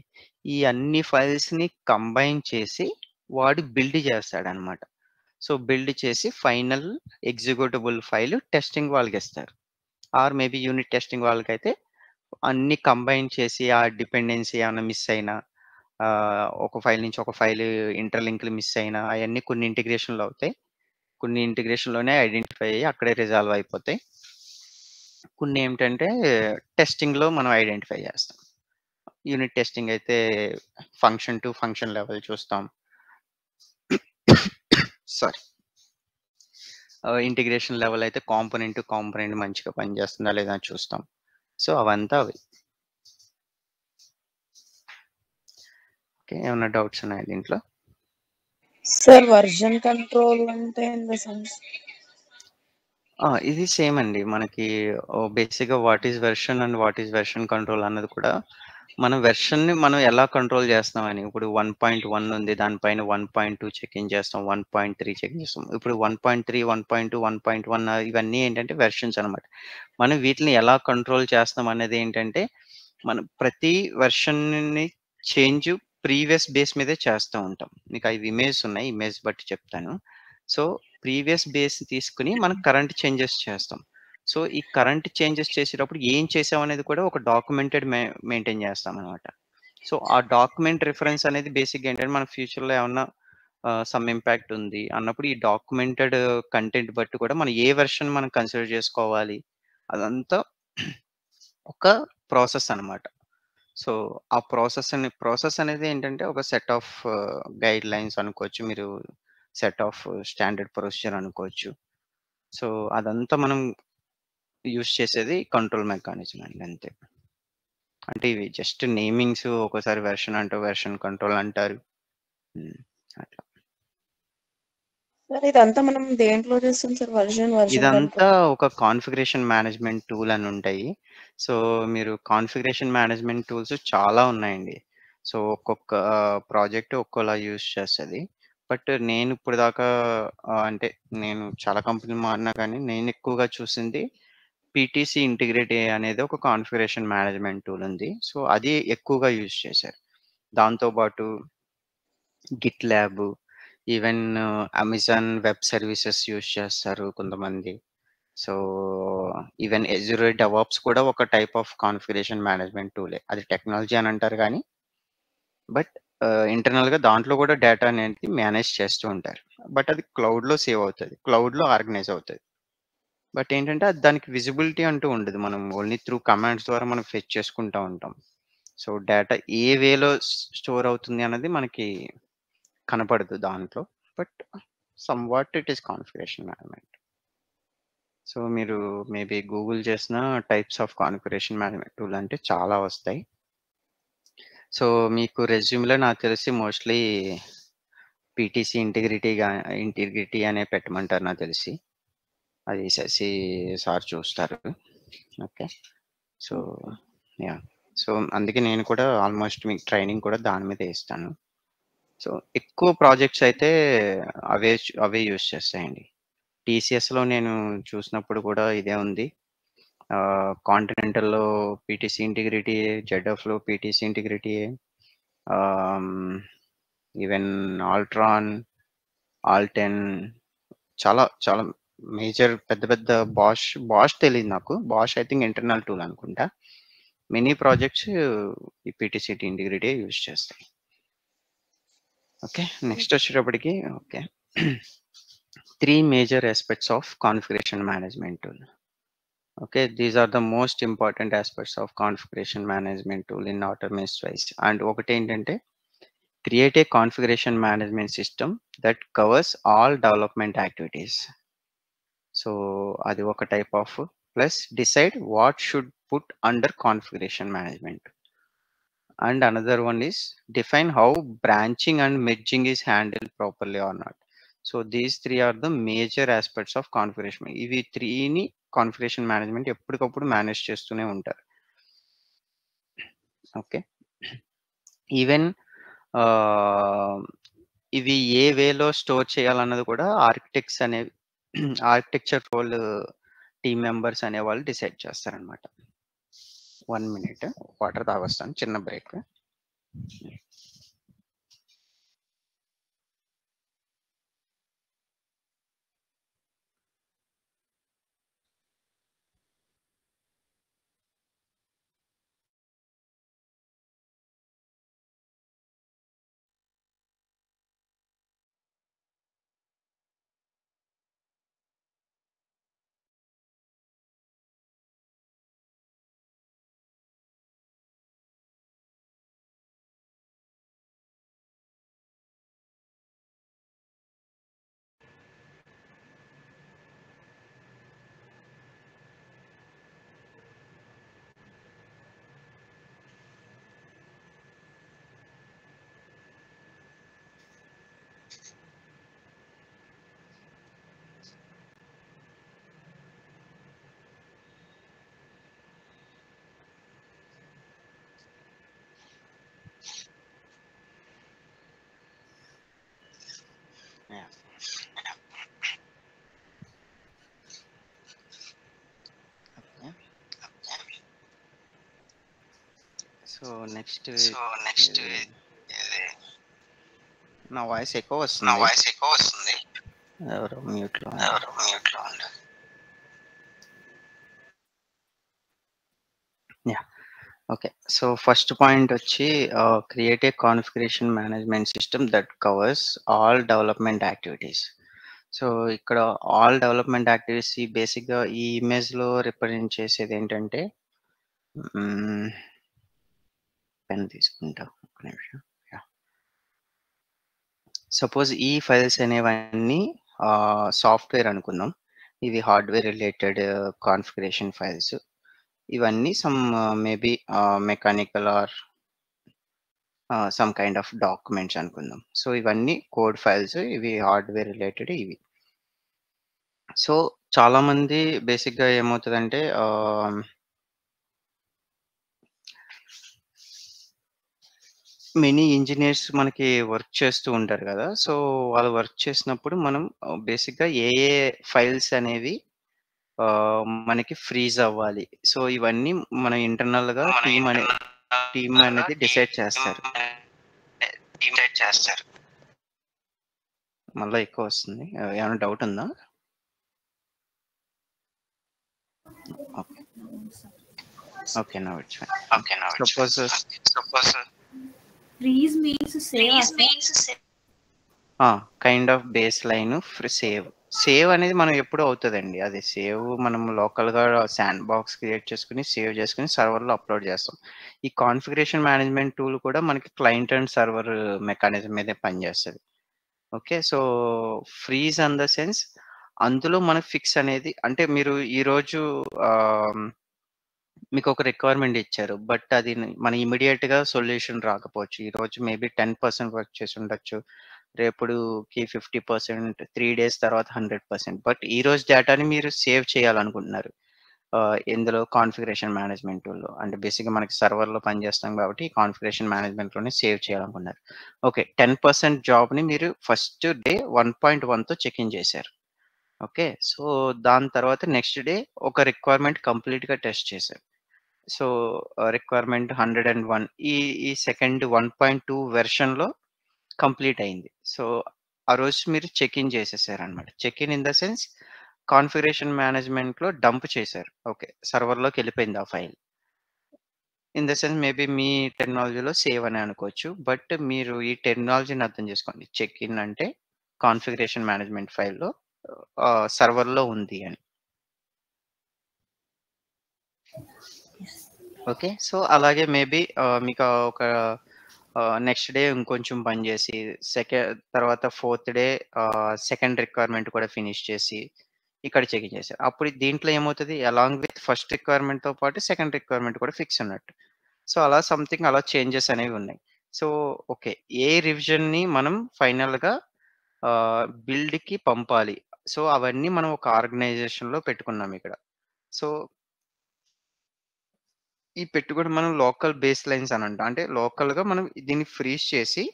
ఈ అన్ని ఫైల్స్‌ని కంబైన్ చేసి వాడు బిల్డ్ చేస్తాడనమాట. సో, బిల్డ్ చేసి ఫైనల్ ఎగ్జిక్యూటబుల్ ఫైల్ టెస్టింగ్ వాళ్ళకిస్తారు. మేబీ యూనిట్ టెస్టింగ్ వాళ్ళకైతే అన్నీ కంబైన్ చేసి ఆ డిపెండెన్సీ ఏమన్నా మిస్ అయినా ఒక ఫైల్ నుంచి ఒక ఫైల్ ఇంటర్‌లింక్‌లు మిస్ అయినా అయన్నీ కొన్ని ఇంటిగ్రేషన్‌లో అవుతాయి. కొన్ని ఇంటిగ్రేషన్‌లోనే ఐడెంటిఫై అయ్యి అక్కడే రిజాల్వ్ అయిపోతాయి. కొన్నేంటంటే టెస్టింగ్‌లో మనం ఐడెంటిఫై చేస్తాం. యూనిట్ టెస్టింగ్ అయితే ఫంక్షన్ టు ఫంక్షన్ లెవెల్ చూస్తాం. సారీ. ఇంటిగ్రేషన్ లెవెల్ అయితే కాంపోనెంట్ టు కాంపోనెంట్ మంచిగా పనిచేస్తుందా లేదా అని చూస్తాం. సో, అవంతా అవి. ఓకే. ఏమన్నా డౌట్స్ ఉన్నాయా దీంట్లో? సార్ వర్షన్ కంట్రోల్ అంటే ఇన్ ద సెన్స్ ఇది సేమ్ అండి. మనకి బేసిక్‌గా what is version and what is version control అన్నది కూడా మన వెర్షన్‌ని మనం ఎలా కంట్రోల్ చేస్తున్నామని. ఇప్పుడు 1.1 ఉంది. దానిపైన 1.2 చెక్ ఇన్ చేస్తాం. 1.3 చెక్ ఇన్ చేస్తాం. ఇప్పుడు 1.3, 1.2, 1.1 ఇవన్నీ ఏంటంటే వెర్షన్స్ అనమాట. మనం వీటిని ఎలా కంట్రోల్ చేస్తున్నాం అనేది ఏంటంటే, మనం ప్రతి వెర్షన్‌ని చేంజ్ ప్రీవియస్ బేస్ మీదే చేస్తూ ఉంటాం. మీకు అవి ఇమేజెస్ ఉన్నాయి. ఇమేజ్ బట్టి చెప్తాను. సో, ప్రీవియస్ బేస్ తీసుకొని మనం కరెంట్ చేంజెస్ చేస్తాం. సో, ఈ కరెంట్ చేంజెస్ చేసేటప్పుడు ఏం చేసామనేది కూడా ఒక డాక్యుమెంటెడ్ మెయింటైన్ చేస్తామనమాట. సో, ఆ డాక్యుమెంట్ రిఫరెన్స్ అనేది బేసిక్‌గా ఏంటంటే, మన ఫ్యూచర్‌లో ఏమన్నా సమ్ ఇంపాక్ట్ ఉంది అన్నప్పుడు ఈ డాక్యుమెంటెడ్ కంటెంట్ బట్టి కూడా మనం ఏ వెర్షన్ మనం కన్సిడర్ చేసుకోవాలి. అదంతా ఒక ప్రాసెస్ అనమాట. సో, ఆ ప్రాసెస్ అనేది ఏంటంటే ఒక సెట్ ఆఫ్ గైడ్‌లైన్స్ అనుకోవచ్చు. మీరు సెట్ ఆఫ్ స్టాండర్డ్ ప్రొసీజర్ అనుకోవచ్చు. సో, అదంతా మనం యూజ్ చేసేది కంట్రోల్ మెకానిజం అండి అంతే. అంటే ఇవి జస్ట్ నేమింగ్స్ ఒక్కోసారి వెర్షన్ అంటూ వెర్షన్ కంట్రోల్ అంటారు. అట్లా. సార్ ఇదంతా మనం దేంట్లో చేస్తాం సార్? వర్జన్ ఇదంతా కంట్రోల్. ఒక కాన్ఫిగరేషన్ మేనేజ్మెంట్ టూల్ అని ఉంటాయి. సో, మీరు కాన్ఫిగరేషన్ మేనేజ్మెంట్ టూల్స్ చాలా ఉన్నాయండి. సో, ఒక్కొక్క ప్రాజెక్ట్ ఒక్కోలా యూజ్ చేస్తది. బట్ నేను ఇప్పటిదాకా అంటే నేను చాలా కంపెనీలు మారినా కానీ నేను ఎక్కువగా చూసింది పీటీసీ ఇంటిగ్రిటీ అనేది ఒక కాన్ఫిగరేషన్ మేనేజ్మెంట్ టూల్ ఉంది. సో, అది ఎక్కువగా యూజ్ చేశారు. దాంతో పాటు Git lab, even Amazon web services use చేస్తారు కొంతమంది. సో, ఈవెన్ అజూర్ డెవాప్స్ కూడా ఒక టైప్ ఆఫ్ కాన్ఫిగరేషన్ మేనేజ్మెంట్ టూలే. అది టెక్నాలజీ అని అంటారు గానీ, బట్ ఇంటర్నల్‌గా దాంట్లో కూడా డేటా అనేది మేనేజ్ చేస్తూ ఉంటారు. బట్ అది క్లౌడ్‌లో సేవ్ అవుతది. క్లౌడ్‌లో ఆర్గనైజ్ అవుతది. బట్ ఏంటంటే అది దానికి విజిబిలిటీ అంటూ ఉండదు. మనం ఓన్లీ త్రూ కమాండ్స్ ద్వారా మనం ఫెచ్ చేసుకుంటా ఉంటాం. సో, డేటా ఏ వేలో స్టోర్ అవుతుంది అన్నది మనకి కనపడదు దాంట్లో. But somewhat it is configuration management. So, మీరు మేబీ గూగుల్ చేసిన types of configuration management tool అంటే చాలా వస్తాయి. సో, మీకు రెజ్యూమ్‌లో నాకు తెలిసి మోస్ట్‌లీ పీటీసీ ఇంటిగ్రిటీ అనే పెట్టమంటారు నాకు తెలిసి. అది శశి సార్ చూస్తారు. ఓకే. So, yeah! సో, అందుకే నేను కూడా ఆల్‌మోస్ట్ మీకు ట్రైనింగ్ కూడా దాని మీదే ఇస్తాను. సో, ఎక్కువ ప్రాజెక్ట్స్ అయితే అవే యూజ్ చేస్తాయండి. టీసీఎస్‌లో నేను చూసినప్పుడు కూడా ఇదే ఉంది. కాంటినెంటల్‌లో పీటీసీ ఇంటిగ్రిటీయే, జెడ్ఎఫ్‌లో పీటీసీ ఇంటిగ్రిటీయే. ఆహ్, ఈవెన్ ఆల్ట్రాన్, ఆల్10 చాలా చాలా మేజర్ పెద్ద పెద్ద బాష్ తెలీదు నాకు. Bash I think internal tool అనుకుంటా. మినీ ప్రాజెక్ట్స్ ఈ పీటీసీ ఇంటిగ్రిటీయే యూజ్ చేస్తాయి. ఓకే. నెక్స్ట్ వచ్చేటప్పటికి okay. 3 major aspects of configuration management tool. Okay, these are the most important aspects of configuration management tool in Automate Wise. And ఒకటి ఏంటంటే create a configuration management system that covers all development activities. So అది ఒక type of plus decide what should put under configuration management. And another one is define how branching and merging is handled properly or not. So these three are the major aspects of configuration. ఇవి 3ని configuration management ఎప్పటికప్పుడు manage చేస్తూనే ఉంటారు. Okay. Even ఇవి ఏ వేలో store చేయాలన్నది కూడా architecture role team members అనేవాళ్ళు decide చేస్తారనమాట. 1 మినిట్ వాటర్ తాగొస్తాను, చిన్న బ్రేక్. సో నెక్స్ట్ నా వాయిస్ ఎక్కువ వస్తుంది. ఎవరు మ్యూట్లో ఉన్నారు. Yeah okay. So first point వచ్చి create a configuration management system that covers all development activities. So ఇక్కడ ఆల్ డెవలప్మెంట్ యాక్టివిటీస్ బేసిక్గా ఈ ఇమేజ్లో రిప్రజెంట్ చేసేది ఏంటంటే పెన్ తీసుకుంటా. ఒక్క నిమిషం. యాహ్! సపోజ్ ఈ ఫైల్స్ అనేవన్నీ సాఫ్ట్‌వేర్ అనుకుందాం. ఇవి హార్డ్‌వేర్ రిలేటెడ్ కాన్ఫిగరేషన్ ఫైల్స్. ఇవన్నీ some maybe mechanical are some kind of documents అనుకుందాం. సో, ఇవన్నీ కోడ్ ఫైల్స్. ఇవి హార్డ్‌వేర్ రిలేటెడ్ ఇవి. సో, చాలామంది బేసిక్‌గా ఏమవుతదంటే మెనీ ఇంజినీర్స్ మనకి వర్క్ చేస్తూ ఉంటారు గదా! సో, వాళ్ళు వర్క్ చేసినప్పుడు మనం బేసిక్‌గా ఏ ఏ ఫైల్స్ అనేవి మనకి ఫ్రీజ్ అవ్వాలి. సో, ఇవన్నీ మన ఇంటర్నల్‌గా టీమ్ అనేది డిసైడ్ చేస్తారు. మళ్ళా ఎక్కువొస్తుంది. ఏమైనా డౌట్ ఉందా? Okay. Okay. Now it's fine. Suppose freeze means save sir? Kind of base line save. Save అనేది మనం ఎప్పుడూ అవుతదండి. అది సేవ్ మనం లోకల్‌గా శాండ్ బాక్స్ క్రియేట్ చేసుకొని, సేవ్ చేసుకొని సర్వర్‌లో అప్‌లోడ్ చేస్తాం. ఈ కాన్ఫిగరేషన్ మేనేజ్మెంట్ టూల్ కూడా మనకి క్లయింట్ అండ్ సర్వర్ మెకానిజం మీదే పనిచేస్తది. Okay. So, freeze in the sense అందులో మన ఫిక్స్ అనేది అంటే మీరు ఈరోజు ఆహ్, మీకొక రిక్వైర్మెంట్ ఇచ్చారు. బట్ అది మన ఇమ్మీడియేట్‌గా సొల్యూషన్ రాకపోవచ్చు. ఈరోజు మేబీ 10% వర్క్ చేసుండొచ్చు. రేపటికి 50%, 3 డేస్ తర్వాత 100%. బట్ ఈరోజు డేటాని మీరు సేవ్ చేయాలనుకుంటున్నారు. ఇందులో కాన్ఫిగరేషన్ మేనేజ్మెంట్ టూల్‌లో. అంటే బేసిక్‌గా మనకి సర్వర్‌లో పనిచేస్తాం కాబట్టి కాన్ఫిగరేషన్ మేనేజ్మెంట్‌లోనే సేవ్ చేయాలనుకున్నారు. ఓకే. 10% జాబ్‌ని మీరు ఫస్ట్ డే 1.1తో చెక్ ఇన్ చేశారు. ఓకే. సో, దాని తర్వాత నెక్స్ట్ డే ఒక రిక్వైర్మెంట్ కంప్లీట్‌గా టెస్ట్ చేశారు. సో, రిక్వైర్మెంట్ 101 ఈ ఈ సెకండ్ 1.2 వెర్షన్‌లో కంప్లీట్ అయింది. సో, ఆ రోజు మీరు చెక్ ఇన్ చేసేసారనమాట. Check in the sense configuration మేనేజ్మెంట్‌లో డంప్ చేశారు. ఓకే. సర్వర్‌లోకెళ్ళిపోయింది ఆ file. In the sense maybe మీ టెర్మినాలజీలో సేవ్ అని అనుకోవచ్చు. బట్ మీరు ఈ టెర్మినాలజీని అర్థం చేసుకోండి. చెక్ ఇన్ అంటే కాన్ఫిగరేషన్ మేనేజ్మెంట్ ఫైల్‌లో సర్వర్‌లో ఉంది అని. ఓకే. సో, అలాగే మేబీ మీకు ఒక నెక్స్ట్ డే ఇంకొంచెం పని చేసి, తర్వాత ఫోర్త్ డే సెకండ్ రిక్వైర్మెంట్ కూడా ఫినిష్ చేసి, ఇక్కడ చెక్ చేశారు. అప్పుడు దీంట్లో ఏమవుతది అలాంగ్ విత్ ఫస్ట్ రిక్వైర్మెంట్‌తో పాటు సెకండ్ రిక్వైర్మెంట్ కూడా ఫిక్స్ ఉన్నట్టు. సో, అలా సంథింగ్ అలా చేంజెస్ అనేవి ఉన్నాయి. So, okay. ఏ రివిజన్‌ని మనం ఫైనల్‌గా బిల్డ్‌కి పంపాలి. సో, అవన్నీ మనం ఒక ఆర్గనైజేషన్‌లో పెట్టుకున్నాం ఇక్కడ. సో, ఈ పెట్టుబడి మనం లోకల్ బేస్ లైన్స్ అని అంటాం. అంటే లోకల్‌గా మనం దీన్ని ఫ్రీజ్ చేసి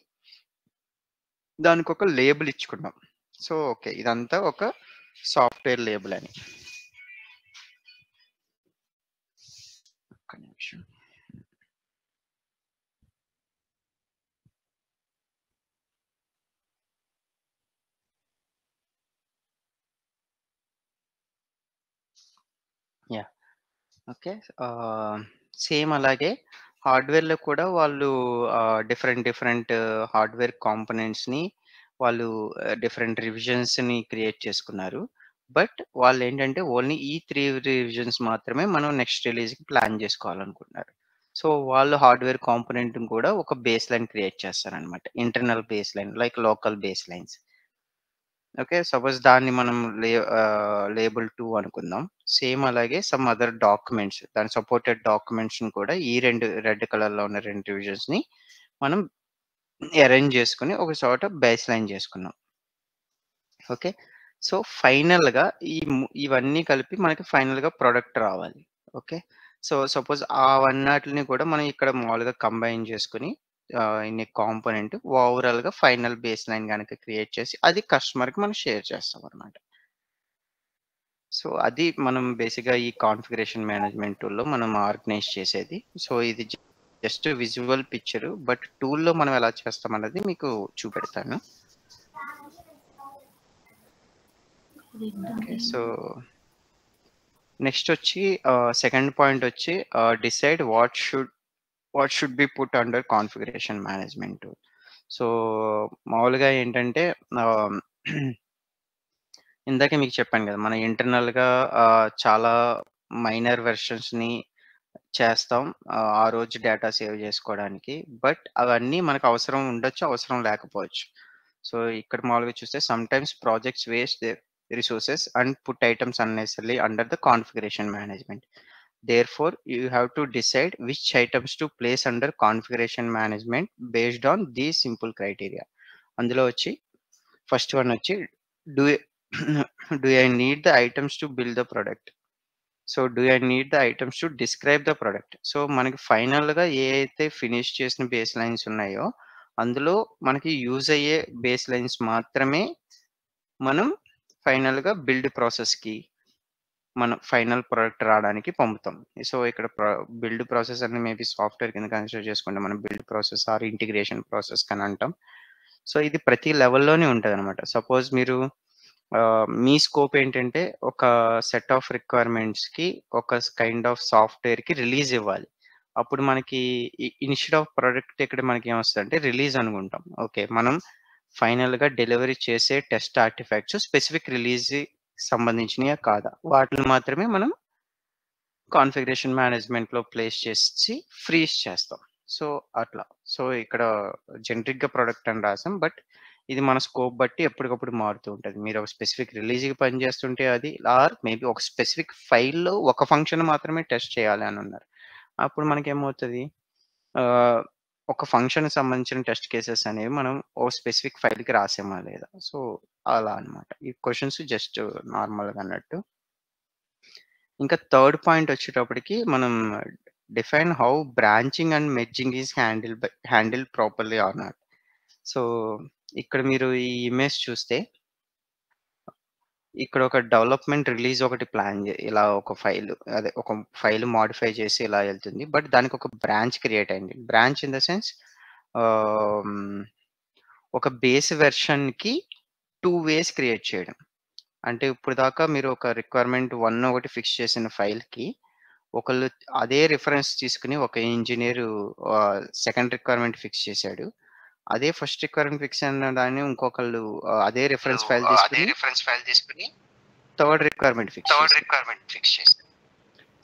దానికొక లేబుల్ ఇచ్చుకున్నాం. So, okay. ఇదంతా ఒక సాఫ్ట్‌వేర్ లేబుల్ అని. ఒక్క నిమిషం. యాహ్! ఓకే. సేమ్ అలాగే హార్డ్‌వేర్‌లో కూడా వాళ్ళు డిఫరెంట్ హార్డ్‌వేర్ కాంపోనెంట్స్‌ని వాళ్ళు డిఫరెంట్ రివిజన్స్‌ని క్రియేట్ చేసుకున్నారు. బట్ వాళ్ళేంటంటే ఓన్లీ ఈ 3 రివిజన్స్ మాత్రమే మనం నెక్స్ట్ రిలీజ్‌కి ప్లాన్ జేసుకోవాలనుకుంటున్నారు. సో, వాళ్ళు హార్డ్‌వేర్ కాంపోనెంట్‌ని కూడా ఒక బేస్ లైన్ క్రియేట్ చేస్తారనమాట. Internal base line like local base lines. Okay. Suppose దాన్ని మనం లేబుల్ 2 అనుకుందాం. సేమ్ అలాగే సమ్ అదర్ డాక్యుమెంట్స్ దాని సపోర్టెడ్ డాక్యుమెంట్స్‌ని కూడా ఈ 2 రెడ్ కలర్‌లో ఉన్న 2 రివిజన్స్‌ని మనం అరేంజ్ చేసుకొని ఒక చోట బేస్ లైన్ చేసుకున్నాం. ఓకే. సో, ఫైనల్‌గా ఇవన్నీ కలిపి మనకి ఫైనల్‌గా ప్రొడక్ట్ రావాలి. ఓకే. సో, సపోజ్ అవన్నాటిలిని కూడా మనం ఇక్కడ మామూలుగా కంబైన్ చేసుకొని ఇన్ని కాంపోనెంట్ ఓవరాల్‌గా ఫైనల్ బేస్ లైన్ గనక క్రియేట్ చేసి అది కస్టమర్‌కి మనం షేర్ చేస్తామనమాట. సో, అది మనం బేసిక్‌గా ఈ కాన్ఫిగరేషన్ మేనేజ్మెంట్ టూల్‌లో మనం ఆర్గనైజ్ చేసేది. సో, ఇది జస్ట్ విజువల్ పిక్చర్. బట్ టూల్‌లో మనం ఎలా చేస్తామన్నది మీకు చూపెడతాను. ఓకే. సో, నెక్స్ట్ వచ్చి సెకండ్ పాయింట్ వచ్చి decide what should be put under configuration management tool. So, మామూలుగా ఏంటంటే ఆహ్, ఇందాకే మీకు చెప్పాను కదా! మన ఇంటర్నల్‌గా చాలా మైనర్ వెర్షన్స్‌ని చేస్తాం. ఆ రోజు డేటా సేవ్ చేసుకోవడానికి. బట్ అవన్నీ మనకు అవసరం ఉండొచ్చు, అవసరం లేకపోవచ్చు. సో, ఇక్కడ మామూలుగా చూస్తే sometimes projects waste their resources and put items unnecessarily under the configuration management. Therefore, you have to decide which items to place under configuration management based on these simple criteria. అందులో వచ్చి first one వచ్చి do do I need the items to build the product? So, do I need the items to describe the product? So, మనకి ఫైనల్‌గా ఏ అయితే finish చేసిన base lines ఉన్నాయో, అందులో మనకి యూజ్ అయ్యే బేస్ లైన్స్ మాత్రమే మనం ఫైనల్‌గా బిల్డ్ ప్రాసెస్‌కి మనం ఫైనల్ ప్రొడక్ట్ రావడానికి పంపుతాం. సో, ఇక్కడ బిల్డ్ ప్రాసెస్ అనేది మేబీ సాఫ్ట్‌వేర్ కింద కన్సిడర్ చేసుకుంటే మనం build process or integration process అని అంటాం. సో, ఇది ప్రతి లెవెల్‌లోనే ఉంటదనమాట. సపోజ్ మీరు మీ స్కోప్ ఏంటంటే ఒక సెట్ ఆఫ్ రిక్వైర్మెంట్స్‌కి ఒక కైండ్ ఆఫ్ సాఫ్ట్‌వేర్‌కి రిలీజ్ ఇవ్వాలి. అప్పుడు మనకి ఇన్‌స్టెడ్ ఆఫ్ ప్రొడక్ట్ ఇక్కడ మనకి ఏమొస్తదంటే రిలీజ్ అనుకుంటాం. ఓకే. మనం ఫైనల్‌గా డెలివరీ చేసే టెస్ట్ ఆర్టిఫాక్ట్స్ స్పెసిఫిక్ రిలీజ్‌కి సంబంధించినయా కాదా? వాటిని మాత్రమే మనం కాన్ఫిగరేషన్ మేనేజ్మెంట్‌లో ప్లేస్ చేసి ఫ్రీజ్ చేస్తాం. సో, అట్లా. సో, ఇక్కడ జనరిక్‌గా ప్రొడక్ట్ అని రాసాం. బట్ ఇది మన స్కోప్ బట్టి ఎప్పటికప్పుడు మారుతూ ఉంటది. మీరు ఒక స్పెసిఫిక్ రిలీజ్‌కి పని చేస్తుంటే అది ఆర్ మేబీ ఒక స్పెసిఫిక్ ఫైల్‌లో ఒక ఫంక్షన్ మాత్రమే టెస్ట్ చేయాలి అని అన్నారు. అప్పుడు మనకేమవుతది ఒక ఫంక్షన్‌కి సంబంధించిన టెస్ట్ కేసెస్ అనేవి మనం ఓ స్పెసిఫిక్ ఫైల్‌కి రాసామా లేదా? సో, అలా అన్నమాట. ఈ క్వెషన్స్ జస్ట్ నార్మల్‌గా అన్నట్టు. ఇంకా థర్డ్ పాయింట్ వచ్చేటప్పటికి మనం define how branching and merging is handled properly are not. So, ఇక్కడ మీరు ఈ ఇమేజ్ చూస్తే ఇక్కడ ఒక డెవలప్‌మెంట్ రిలీజ్ ఒకటి ప్లాన్ ఇలా ఒక ఒక ఫైల్ మోడిఫై చేసి ఇలా ఎళ్తుంది. బట్ దానికి ఒక బ్రాంచ్ క్రియేట్ అయింది. బ్రాంచ్ ఇన్ ద సెన్స్ ఆహ్, ఒక బేస్ వెర్షన్‌కి 2 వేస్ క్రియేట్ చేయడం. అంటే ఇప్పటిదాకా మీరు ఒక రిక్వైర్మెంట్ 1 ఒకటి ఫిక్స్ చేసిన ఫైల్‌కి ఒకళ్ళు అదే రిఫరెన్స్ తీసుకొని ఒక ఇంజినీరు సెకండ్ రిక్వైర్మెంట్ ఫిక్స్ చేశాడు. అదే ఫస్ట్ రిక్వైర్మెంట్ ఫిక్స్ అయిన దాన్ని ఇంకొకళ్ళు అదే రిఫరెన్స్ ఫైల్ తీసుకొని థర్డ్ రిక్వైర్మెంట్ ఫిక్స్ చేశారు.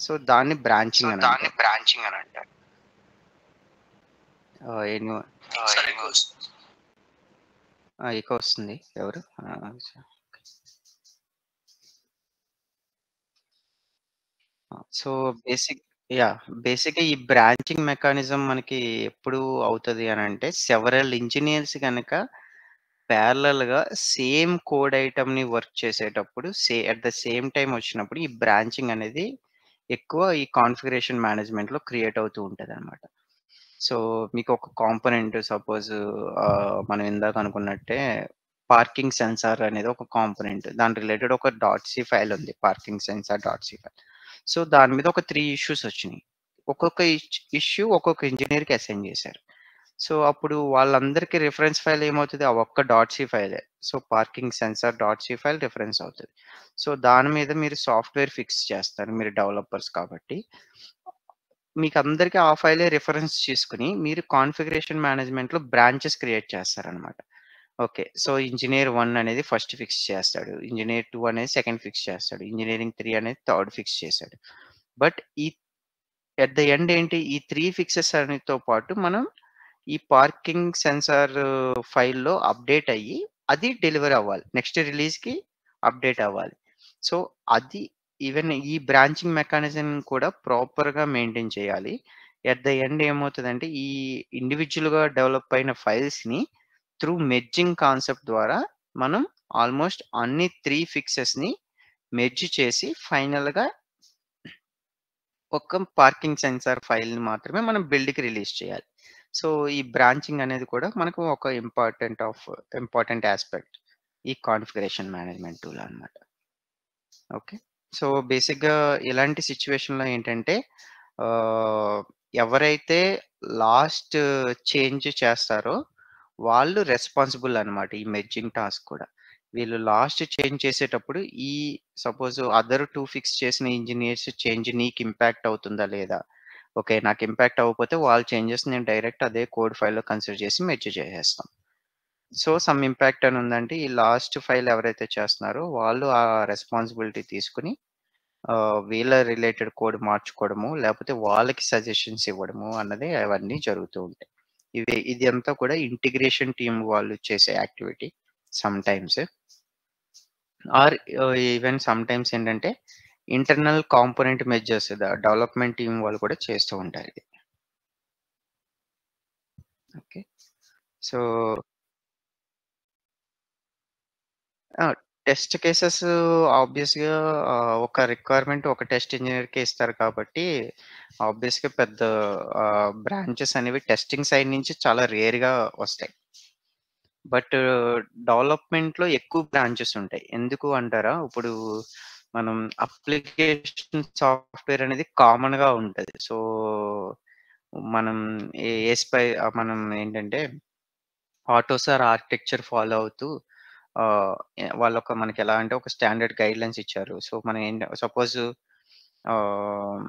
సో, దాన్ని బ్రాంచింగ్ అని అంటారు. ఎనీవే ఎకో వస్తుంది. ఎవరు? సో, బేసిక్‌గా ఈ బ్రాంచింగ్ మెకానిజం మనకి ఎప్పుడు అవుతది అనంటే సెవరల్ ఇంజినీర్స్ గనక ప్యారలల్‌గా సేమ్ కోడ్ ఐటెమ్‌ని వర్క్ చేసేటప్పుడు అట్ ద సేమ్ టైమ్ వచ్చినప్పుడు ఈ బ్రాంచింగ్ అనేది ఎక్కువ ఈ కాన్ఫిగరేషన్ మేనేజ్మెంట్‌లో క్రియేట్ అవుతూ ఉంటదనమాట. సో, మీకు ఒక కాంపోనెంట్ సపోజ్ మనం ఇందాక అనుకున్నట్టే పార్కింగ్ సెన్సార్ అనేది ఒక కాంపోనెంట్. దాని రిలేటెడ్ ఒక డాట్-సి ఫైల్ ఉంది. Parking sensor dot C file. So, దాని మీద ఒక 3 ఇష్యూస్ వచ్చినియి. ఒక్కొక్క ఇష్యూ ఒక్కొక్క ఇంజినీర్‌కి అసైన్ చేశారు. సో, అప్పుడు వాళ్ళందరికీ రిఫరెన్స్ ఫైల్ ఏమవుతది? ఆ ఒక్క డాట్-సి ఫైలే. So, parking sensor dot C file reference అవుతది. సో, దాని మీద మీరు సాఫ్ట్‌వేర్ ఫిక్స్ చేస్తారు. మీరు డెవలపర్స్ కాబట్టి. మీకందరికి ఆ ఫైలే రిఫరెన్స్ చేసుకొని మీరు కాన్ఫిగరేషన్ మేనేజ్మెంట్‌లో బ్రాంచెస్ క్రియేట్ చేస్తారనమాట. ఓకే. సో, ఇంజినీర్ 1 అనేది ఫస్ట్ ఫిక్స్ చేస్తాడు. ఇంజినీర్ 2 అనేది సెకండ్ ఫిక్స్ చేస్తాడు. ఇంజినీరింగ్ 3 అనేది థర్డ్ ఫిక్స్ చేశాడు. బట్ ఎట్ ద ఎండ్ ఏంటి? ఈ 3 ఫిక్సెస్ అనేతో పాటు మనం ఈ పార్కింగ్ సెన్సార్ ఫైల్‌లో అప్డేట్ అయ్యి, అది డెలివర్ అవ్వాలి. నెక్స్ట్ రిలీజ్‌కి అప్డేట్ అవ్వాలి. సో, అది ఈవెన్ ఈ బ్రాంచింగ్ మెకానిజం కూడా ప్రాపర్‌గా మెయింటైన్ చేయాలి. ఎట్ ద ఎండ్ ఏమవుతదంటే, ఈ ఇండివిడ్యుయల్‌గా డెవలప్ అయిన ఫైల్స్‌ని త్రూ మెర్జింగ్ కాన్సెప్ట్ ద్వారా మనం ఆల్‌మోస్ట్ అన్ని 3 ఫిక్సెస్‌ని మెర్జ్ చేసి ఫైనల్‌గా ఒక పార్కింగ్ సెన్సార్ ఫైల్‌ని మాత్రమే మనం బిల్డ్‌కి రిలీజ్ చేయాలి. సో, ఈ బ్రాంచింగ్ అనేది కూడా మనకు ఒక ఇంపార్టెంట్ యాస్పెక్ట్ ఈ కాన్ఫిగరేషన్ మేనేజ్మెంట్ టూల్ అన్నమాట. ఓకే. సో, బేసిక్‌గా ఇలాంటి సిట్యుయేషన్‌లో ఏంటంటే ఆహ్, ఎవరైతే లాస్ట్ చేంజ్ చేస్తారో వాళ్ళు రెస్పాన్సిబుల్ అన్నమాట. ఈ మెర్జింగ్ టాస్క్ కూడా. వీళ్ళు లాస్ట్ చేంజ్ చేసేటప్పుడు సపోజ్ అదర్ 2 ఫిక్స్ చేసిన ఇంజినీర్స్ చేంజ్ నీకు ఇంపాక్ట్ అవుతుందా లేదా? ఓకే. నాకు ఇంపాక్ట్ అవ్వకపోతే వాళ్ళ చేంజెస్ నేను డైరెక్ట్ అదే కోడ్ ఫైల్‌లో కన్సిడర్ చేసి మెర్జ్ చేసేస్తాం. సో, సమ్ ఇంపాక్ట్ అని ఉందంటే ఈ లాస్ట్ ఫైల్ ఎవరైతే చేస్తున్నారో వాళ్ళు ఆ రెస్పాన్సిబిలిటీ తీసుకొని వీళ్ళ రిలేటెడ్ కోడ్ మార్చుకోవడము, లేకపోతే వాళ్ళకి సజెషన్స్ ఇవ్వడము అన్నది అవన్నీ జరుగుతూ ఉంటాయి. ఇది అంతా కూడా ఇంటిగ్రేషన్ టీమ్ వాళ్ళు చేసే activity sometimes. Or even sometimes ఏంటంటే internal component measures development team వాళ్ళు కూడా చేస్తూ ఉంటారు ఇది. ఓకే. సో ఆ! టెస్ట్ కేసెస్ ఆబ్వియస్‌గా ఒక రిక్వైర్మెంట్ ఒక టెస్ట్ ఇంజినీర్‌కే ఇస్తారు కాబట్టి, ఆబ్వియస్‌గా పెద్ద బ్రాంచెస్ అనేవి టెస్టింగ్ సైడ్ నుంచి చాలా రేర్‌గా వస్తాయి. బట్ డెవలప్‌మెంట్‌లో ఎక్కువ బ్రాంచెస్ ఉంటాయి. ఎందుకు అంటారా? ఇప్పుడు మనం అప్లికేషన్ సాఫ్ట్‌వేర్ అనేది కామన్‌గా ఉంటది. సో, మనం మనం ఏంటంటే ఆటోసార్ ఆర్కిటెక్చర్ ఫాలో అవుతూ వాళ్ళొక మనకెలా అంటే ఒక స్టాండర్డ్ గైడ్‌లైన్స్ ఇచ్చారు. సో, మనం సపోజ్ ఆహ్,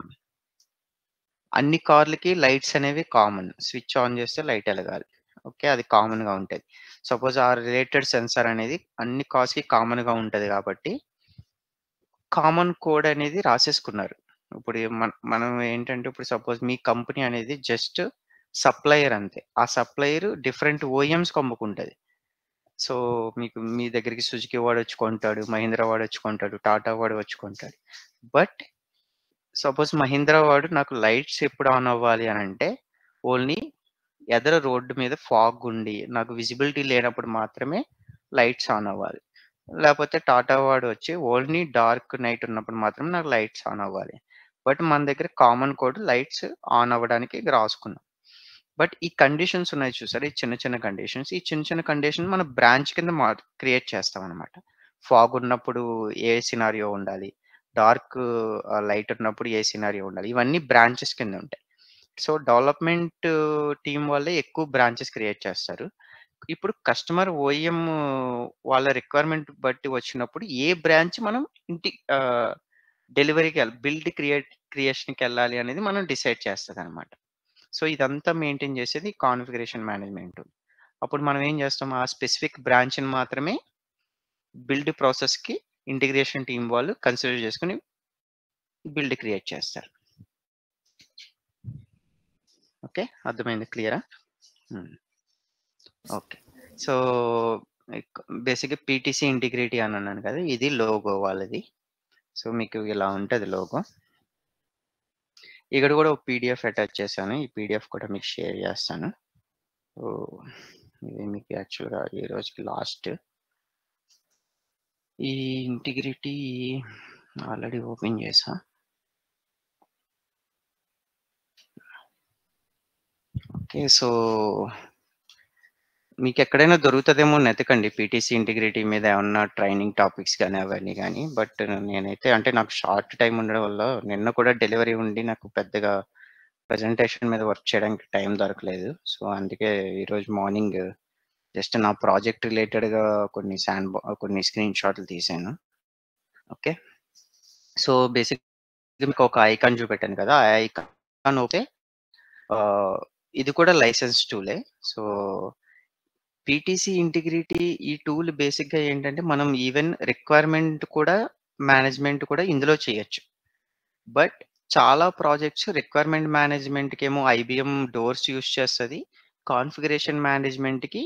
అన్ని కార్లకి లైట్స్ అనేవి కామన్. స్విచ్ ఆన్ చేస్తే లైట్ ఎలగాలి. ఓకే. అది కామన్‌గా ఉంటది. సపోజ్ ఆ రిలేటెడ్ సెన్సార్ అనేది అన్ని కార్స్‌కి కామన్‌గా ఉంటది కాబట్టి, కామన్ కోడ్ అనేది రాసేసుకున్నారు. ఇప్పుడు మనం ఏంటంటే ఇప్పుడు సపోజ్ మీ కంపెనీ అనేది జస్ట్ సప్లయర్ అంతే. ఆ సప్లయర్ డిఫరెంట్ ఓఈఎమ్స్‌కి అమ్ముకుంటది. సో, మీకు మీ దగ్గరికి సుజుకి వాడొచ్చి కొంటాడు. మహీంద్రా వాడొచ్చి కొంటాడు. టాటా వాడు వచ్చి కొంటాడు. బట్ సపోజ్ మహీంద్రా వాడు నాకు లైట్స్ ఎప్పుడు ఆన్ అవ్వాలి అనంటే, ఓన్లీ ఎదర రోడ్డు మీద ఫాగ్ ఉండి, నాకు విజిబిలిటీ లేనప్పుడు మాత్రమే లైట్స్ ఆన్ అవ్వాలి. లేపోతే టాటా వాడు వచ్చి ఓన్లీ డార్క్ నైట్ ఉన్నప్పుడు మాత్రం నాకు లైట్స్ ఆన్ అవ్వాలి. బట్ మన దగ్గర కామన్ కోడ్ లైట్స్ ఆన్ అవ్వడానికి రాసుకున్నాం. బట్ ఈ కండిషన్స్ ఉన్నాయి చూసారా? ఈ చిన్న చిన్న కండిషన్స్. ఈ చిన్న చిన్న కండిషన్ మన బ్రాంచ్ కింద క్రియేట్ చేస్తామనమాట. ఫాగ్ ఉన్నప్పుడు ఏ సినారియో ఉండాలి. డార్క్ లైట్ ఉన్నప్పుడు ఏ సినారియో ఉండాలి. ఇవన్నీ బ్రాంచెస్ కింద ఉంటాయి. సో, డెవలప్‌మెంట్ టీమ్ వాళ్ళే ఎక్కువ బ్రాంచెస్ క్రియేట్ చేస్తారు. ఇప్పుడు కస్టమర్ ఓఈఎం వాళ్ళ రిక్వైర్మెంట్ బట్టి వచ్చినప్పుడు ఏ బ్రాంచ్ మనం ఆహ్, క్రియేషన్‌కెళ్ళాలి అనేది మనం డిసైడ్ చేస్తదనమాట. సో, ఇదంతా మెయింటైన్ చేసేది కాన్ఫిగరేషన్ మేనేజ్‌మెంట్. అప్పుడు మనం ఏం చేస్తాం, ఆ స్పెసిఫిక్ బ్రాంచ్‌ని మాత్రమే బిల్డ్ ప్రాసెస్‌కి ఇంటిగ్రేషన్ టీమ్ వాళ్ళు కన్సిడర్ చేసుకొని బిల్డ్ క్రియేట్ చేస్తారు. ఓకే. అర్థమైందా? క్లియరా? హ్మ్. ఓకే. సో, బేసిక్‌గా పీటీసీ ఇంటిగ్రిటీ అని అన్నాను కదా! ఇది లోగో వాళ్ళది. సో, మీకు ఇలా ఉంటది లోగో. ఇక్కడ కూడా ఒక పీడీఎఫ్ అటాచ్ చేశాను. ఈ పీడీఎఫ్ కూడా మీకు షేర్ చేస్తాను. సో, ఇది మీకు యాక్చువల్‌గా ఈ రోజుకి లాస్ట్. ఈ ఇంటిగ్రిటీ ఆల్రెడీ ఓపెన్ చేశా. ఓకే. సో, మీకెక్కడైనా దొరుకుతదేమో అని ఎతకండి. పీటీసీ ఇంటిగ్రిటీ మీద ఏమన్నా ట్రైనింగ్ టాపిక్స్ గాని, అవన్నీ గాని. బట్ నేనైతే అంటే నాకు షార్ట్ టైమ్ ఉండడం వల్ల నిన్న కూడా డెలివరీ ఉండి నాకు పెద్దగా ప్రెజెంటేషన్ మీద వర్క్ చేయడానికి టైం దొరకలేదు. సో, అందుకే ఈరోజు మార్నింగ్ జస్ట్ నా ప్రాజెక్ట్ రిలేటెడ్‌గా కొన్ని స్క్రీన్ షాట్లు తీశాను. ఓకే. సో, బేసిక్‌గా మీకు ఒక ఐకాన్ చూపెట్టాను కదా! ఆ ఐకాన్ ఓకే. ఆహ్, ఇది కూడా లైసెన్స్ టూలే. సో, పీటీసీ ఇంటిగ్రిటీ ఈ టూల్ బేసిక్‌గా ఏంటంటే, మనం ఈవెన్ రిక్వైర్మెంట్ కూడా మేనేజ్‌మెంట్ కూడా ఇందులో చేయొచ్చు. బట్ చాలా ప్రాజెక్ట్స్ రిక్వైర్మెంట్ మేనేజ్‌మెంట్‌కేమో ఐబీఎం డోర్స్ యూజ్ చేస్తది. కాన్ఫిగరేషన్ మేనేజ్‌మెంట్‌కి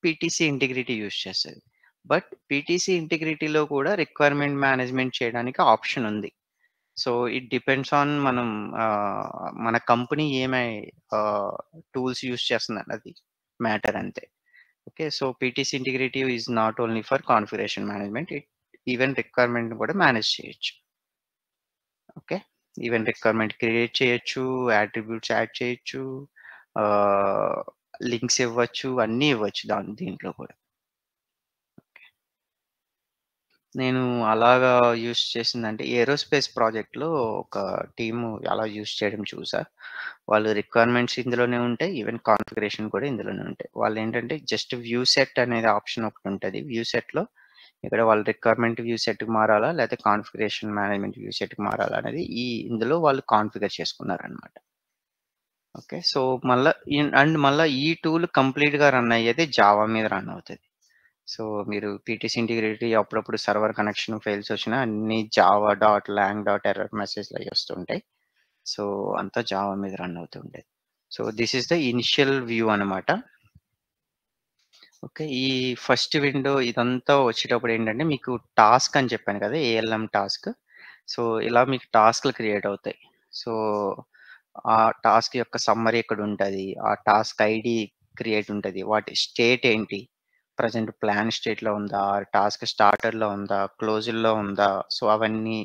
పీటీసీ ఇంటిగ్రిటీ యూజ్ చేస్తది. బట్ పీటీసీ ఇంటిగ్రిటీలో కూడా రిక్వైర్మెంట్ మేనేజ్‌మెంట్ చేయడానికి ఆప్షన్ ఉంది. సో, ఇట్ డిపెండ్స్ ఆన్ మనం మన కంపెనీ ఆహ్, టూల్స్ యూజ్ చేస్తుందన్నది మ్యాటర్ అంతే. Okay. So, PTC integrity is not only for configuration management. Even రిక్వైర్మెంట్‌ని కూడా మేనేజ్ చేయొచ్చు. ఓకే. ఈవెన్ రిక్వైర్మెంట్ క్రియేట్ చేయొచ్చు, అట్రిబ్యూట్స్ యాడ్ చేయొచ్చు, ఆహ్, లింక్స్ ఇవ్వచ్చు, అన్నీ ఇవ్వచ్చు దీంట్లో కూడా. నేను అలాగా యూజ్ చేసిందంటే ఏరోస్పేస్ ప్రాజెక్ట్‌లో ఒక టీము అలా యూజ్ చేయడం చూసా. వాళ్ళు రిక్వైర్మెంట్స్ ఇందులోనే ఉంటాయి. ఈవెన్ కాన్ఫిగరేషన్ కూడా ఇందులోనే ఉంటాయి. వాళ్ళేంటంటే జస్ట్ వ్యూ సెట్ అనేది ఆప్షన్ ఒకటుంటది. వ్యూ సెట్‌లో ఇక్కడ వాళ్ళ రిక్వైర్మెంట్ వ్యూ సెట్‌కి మారాలా? లేతే కాన్ఫిగరేషన్ మేనేజ్‌మెంట్ వ్యూ సెట్‌కి మారాలా? అనేది ఇందులో వాళ్ళు కాన్ఫిగర్ చేసుకున్నారనమాట. ఓకే. సో, మళ్ళా మళ్ళా ఈ టూల్ కంప్లీట్‌గా రన్ అయ్యేది జావా మీద రన్ అవుతది. సో, మీరు పీటీసీ ఇంటిగ్రిటీ అప్పుడప్పుడు సర్వర్ కనెక్షన్ ఫెయిల్స్ వచ్చినా అన్నీ Java dot long dot error మెసేజ్‌లు అయ్యి వస్తుంటాయి. సో, అంతా జావా మీద రన్ అవుతూ ఉండేది. So, this is the initial view అనమాట. ఓకే. ఈ ఫస్ట్ విండో ఇదంతా వచ్చేటప్పుడు ఏంటంటే మీకు టాస్క్ అని చెప్పాను కదా! ALM task. సో, ఇలా మీకు టాస్క్‌లు క్రియేట్ అవుతాయి. సో, ఆ టాస్క్ యొక్క సమ్మరీ ఇక్కడుంటది. ఆ టాస్క్ ఐడీ క్రియేట్ ఉంటది. వాటి స్టేట్ ఏంటి? ప్రెజెంట్ ప్లాన్ స్టేట్‌లో ఉందా? టాస్క్ స్టార్టర్‌లో ఉందా? క్లోజ్డ్‌లో ఉందా? సో, అవన్నీ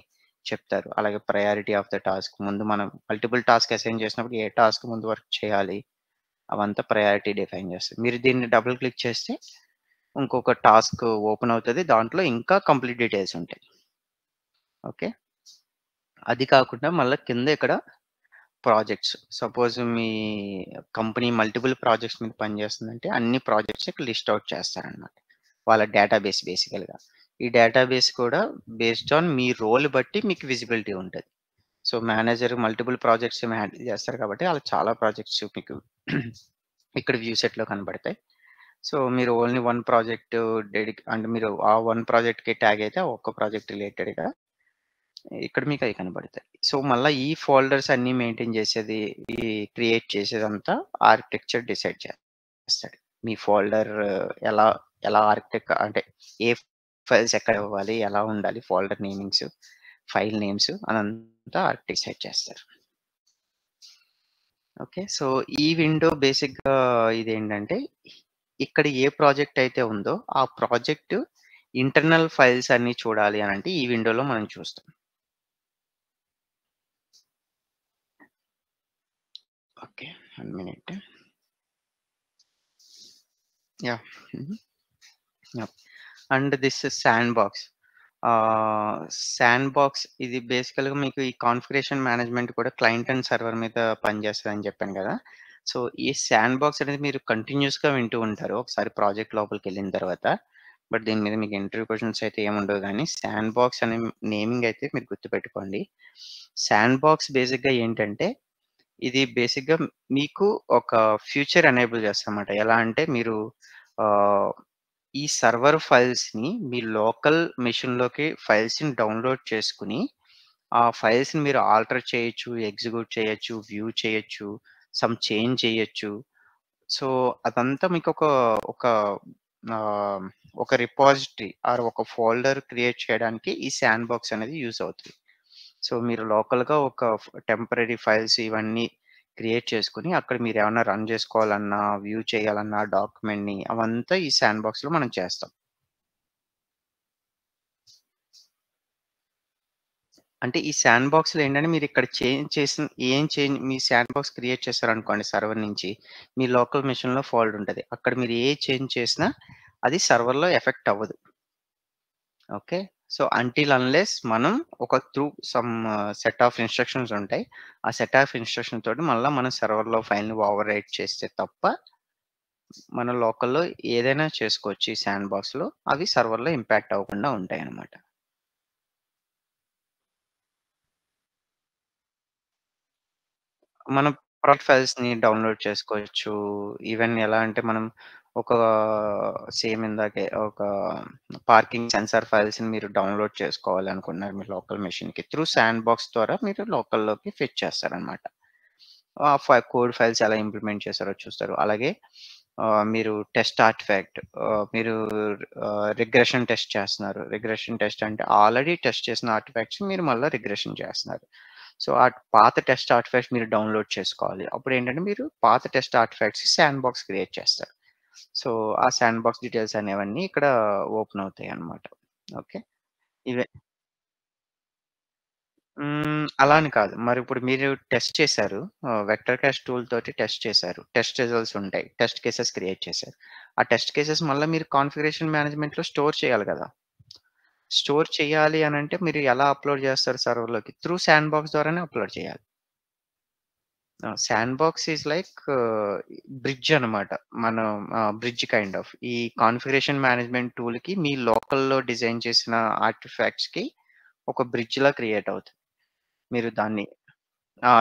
చెప్తారు. అలాగే ప్రయారిటీ ఆఫ్ ద టాస్క్ ముందు మనం మల్టిపుల్ టాస్క్ అసైన్ చేసినప్పుడు ఏ టాస్క్ ముందు వర్క్ చేయాలి? అవంతా ప్రయారిటీ డిఫైన్ చేస్తది. మీరు దీన్ని డబుల్ క్లిక్ చేస్తే ఇంకొక టాస్క్ ఓపెన్ అవుతది. దాంట్లో ఇంకా కంప్లీట్ డీటెయిల్స్ ఉంటాయి. ఓకే. అది కాకుండా మళ్ళా కింద ఇక్కడ ప్రాజెక్ట్స్. సపోజ్ మీ కంపెనీ మల్టిపుల్ ప్రాజెక్ట్స్ మీద పనిచేస్తుందంటే అన్ని ప్రాజెక్ట్స్ ఇక్కడ లిస్ట్ ఔట్ చేస్తారనమాట. వాళ్ళ డేటాబేస్ బేసికల్‌గా. ఈ డేటాబేస్ కూడా బేస్డ్ ఆన్ మీ రోల్ బట్టి మీకు విజిబిలిటీ ఉంటది. సో, మేనేజర్ మల్టిపుల్ ప్రాజెక్ట్స్ ఏమో హ్యాండిల్ చేస్తారు కాబట్టి ఆళ్ళకి చాలా ప్రాజెక్ట్స్ మీకు ఇక్కడ వ్యూ సెట్‌లో కనపడతాయి. సో, మీరు ఓన్లీ వన్ ప్రాజెక్ట్ అంటే మీరు ఆ వన్ ప్రాజెక్ట్‌కి ట్యాగ్ అయితే ఆ ఒక్క ప్రాజెక్ట్ రిలేటెడ్‌గా ఇక్కడ మీకు అయి కనపడతాయి. సో, మళ్ళా ఈ ఫోల్డర్స్ అన్నీ మెయింటైన్ చేసేది, ఈ క్రియేట్ చేసేదంతా ఆర్కిటెక్చర్ డిసైడ్ చేస్తాడు. మీ ఫోల్డర్ ఎలా ఎలా అంటే ఏ ఫైల్స్ ఎక్కడ ఇవ్వాలి, ఎలా ఉండాలి, ఫోల్డర్ నేమింగ్స్, ఫైల్ నేమ్స్ అదంతా ఆర్కిటెక్ట్ డిసైడ్ చేస్తారు. ఓకే. సో, ఈ విండో బేసిక్‌గా ఇదేంటంటే, ఇక్కడ ఏ ప్రాజెక్ట్ అయితే ఉందో, ఆ ప్రాజెక్ట్ ఇంటర్నల్ ఫైల్స్ అన్నీ చూడాలి అనంటే ఈ విండోలో మనం చూస్తాం. ఓకే. 1 మినిట్. యాహ్! హుహు. Yeah! And this is sandbox. Sandbox ఇది బేసికల్‌గా మీకు ఈ కాన్ఫిగరేషన్ మేనేజ్‌మెంట్ కూడా క్లయింట్ అండ్ సర్వర్ మీద పనిచేస్తదని చెప్పాను గదా! సో, ఈ శాండ్‌బాక్స్ అనేది మీరు కంటిన్యూయస్‌గా వింటూ ఉంటారు. ఒకసారి ప్రాజెక్ట్ లోపలికెళ్ళిన తర్వాత. బట్ దీని మీద మీకు ఇంటర్వ్యూ క్వెషన్స్ అయితే ఏముండవు గానీ, శాండ్‌బాక్స్ అనే నేమింగ్ అయితే మీరు గుర్తుపెట్టుకోండి. శాండ్‌బాక్స్ బేసిక్‌గా ఏంటంటే, ఇది బేసిక్‌గా మీకు ఒక ఫ్యూచర్ ఎనేబుల్ చేస్తదన్నమాట. ఎలా అంటే మీరు ఆహ్ ఈ సర్వర్ ఫైల్స్‌ని మీ లోకల్ మెషిన్‌లోకి ఫైల్స్‌ని డౌన్‌లోడ్ చేసుకొని, ఆ ఫైల్స్‌ని మీరు ఆల్టర్ చేయొచ్చు, ఎగ్జిక్యూట్ చేయొచ్చు, వ్యూ చేయొచ్చు, సమ్ చేంజ్ చేయొచ్చు. సో, అదంతా మీకొక ఒక ఆహ్, ఒక రిపాజిటరీ ఆర్ ఒక ఫోల్డర్ క్రియేట్ చేయడానికి ఈ శాండ్‌బాక్స్ అనేది యూజ్ అవుతది. సో, మీరు లోకల్‌గా ఒక టెంపరరీ ఫైల్స్ ఇవన్నీ క్రియేట్ చేసుకొని, అక్కడ మీరేమన్నా రన్ చేసుకోవాలన్నా, వ్యూ చేయాలన్నా డాక్యుమెంట్‌ని అవంతా ఈ శాండ్‌బాక్స్‌లో మనం చేస్తాం. అంటే ఈ శాండ్‌బాక్స్‌లో ఏంటంటే మీరిక్కడ మీ శాండ్‌బాక్స్ క్రియేట్ చేశారనుకోండి సర్వర్ నుంచి, మీ లోకల్ మెషిన్‌లో ఫోల్డర్ ఉంటది. అక్కడ మీరు ఏ చేంజ్ చేసినా అది సర్వర్‌లో ఎఫెక్ట్ అవ్వదు. ఓకే. సో, అంటిల్ అన్‌లెస్ మనం ఒక through some set of instructions ఉంటాయి. ఆ సెట్ ఆఫ్ ఇన్‌స్ట్రక్షన్ తోటి మళ్ళా మనం సర్వర్‌లో ఫైల్‌ని ఓవర్ రైట్ చేస్తే తప్ప, మన లోకల్‌లో ఏదైనా చేసుకోవచ్చు ఈ శాండ్‌బాక్స్‌లో. అవి సర్వర్‌లో ఇంపాక్ట్ అవ్వకుండా ఉంటాయన్నమాట. మనం ప్రాజెక్ట్ ఫైల్స్‌ని డౌన్‌లోడ్ చేసుకోవచ్చు. ఈవెన్ ఎలా అంటే మనం ఒక సేమ్ ఇందాకే ఒక పార్కింగ్ సెన్సార్ ఫైల్స్‌ని మీరు డౌన్‌లోడ్ చేసుకోవాలనుకున్నారు మీ లోకల్ మెషిన్‌కి. త్రూ శాండ్‌బాక్స్ ద్వారా మీరు లోకల్‌లోకి ఫెచ్ చేస్తారనమాట. ఆ కోడ్ ఫైల్స్ ఎలా ఇంప్లిమెంట్ చేశారో చూస్తారు. అలాగే మీరు టెస్ట్ ఆర్టిఫాక్ట్ మీరు రిగ్రెషన్ టెస్ట్ చేస్తున్నారు. రిగ్రెషన్ టెస్ట్ అంటే ఆల్రెడీ టెస్ట్ చేసిన ఆర్టిఫాక్ట్స్ మీరు మళ్ళా రిగ్రెషన్ చేస్తున్నారు. సో, ఆ పాత టెస్ట్ ఆర్టిఫాక్ట్స్ మీరు డౌన్‌లోడ్ చేసుకోవాలి. అప్పుడేంటంటే మీరు పాత టెస్ట్ ఆర్టిఫాక్ట్స్‌కి శాండ్‌బాక్స్ క్రియేట్ చేస్తారు. సో, ఆ శాండ్‌బాక్స్ డీటెయిల్స్ అనేవన్నీ ఇక్కడ ఓపెన్ అవుతాయన్నమాట. ఓకే. ఇవే అలా అని కాదు. మరిప్పుడు మీరు టెస్ట్ చేశారు. వెక్టర్ క్యాష్ టూల్ తోటి టెస్ట్ చేశారు. టెస్ట్ రిజల్ట్స్ ఉంటాయి. టెస్ట్ కేసెస్ క్రియేట్ చేశారు. ఆ టెస్ట్ కేసెస్ మళ్ళా మీరు కాన్ఫిగరేషన్ మేనేజ్‌మెంట్‌లో స్టోర్ చేయాలి గదా! స్టోర్ చేయాలి అనంటే మీరు ఎలా అప్‌లోడ్ చేస్తారు సర్వర్‌లోకి? త్రూ శాండ్‌బాక్స్ ద్వారానే అప్‌లోడ్ చేయాలి. శాండ్‌బాక్స్ ఈస్ లైక్ బ్రిడ్జ్ అనమాట. మనం బ్రిడ్జ్ కైండ్ ఆఫ్. ఈ కాన్ఫిగరేషన్ మేనేజ్‌మెంట్ టూల్‌కి మీ లోకల్‌లో డిజైన్ చేసిన ఆర్టిఫాక్ట్స్‌కి ఒక బ్రిడ్జ్‌లా క్రియేట్ అవుతది. మీరు దాన్ని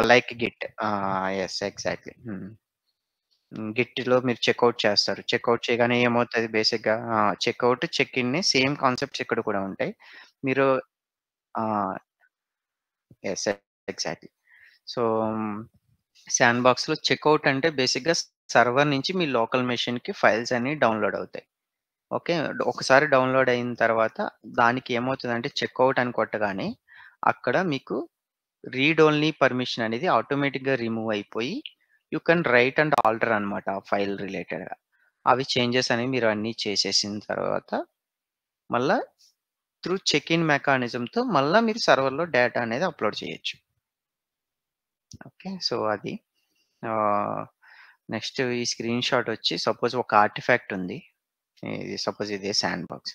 లైక్ గిట్. యెస్. ఎగ్జాక్ట్‌లీ. హ్మ్. గిట్‌లో మీరు చెక్‌ఔట్ చేస్తారు. చెక్‌ఔట్ చేయగానే ఏమవుతది బేసిక్‌గా checkout, check in same concepts ఇక్కడ కూడా ఉంటాయి. మీరు ఆహ్, యెస్. ఎగ్జాక్ట్‌లీ. సో, శాండ్‌బాక్స్‌లో చెక్‌ఔట్ అంటే బేసిక్‌గా సర్వర్ నుంచి మీ లోకల్ మెషిన్‌కి ఫైల్స్ అన్నీ డౌన్‌లోడ్ అవుతాయి. ఓకే. ఒకసారి డౌన్‌లోడ్ అయిన తర్వాత దానికి ఏమవుతదంటే చెక్‌ఔట్ అని కొట్టగానే అక్కడ మీకు రీడ్ ఓన్లీ పర్మిషన్ అనేది ఆటోమేటిక్‌గా రిమూవ్ అయిపోయి you can write and alter అన్నమాట ఆ ఫైల్ రిలేటెడ్‌గా. అవి చేంజెస్ అనేవి మీరు అన్నీ చేసేసిన తర్వాత మళ్ళా త్రూ చెక్ ఇన్ మెకానిజంతో మళ్ళా మీరు సర్వర్‌లో డేటా అనేది అప్‌లోడ్ చేయొచ్చు. ఓకే. సో, అది. ఆహ్, నెక్స్ట్ ఈ స్క్రీన్ షాట్ వచ్చి సపోజ్ ఒక ఆర్టిఫాక్ట్ ఉంది. ఇది సపోజ్ ఇదే శాండ్‌బాక్స్.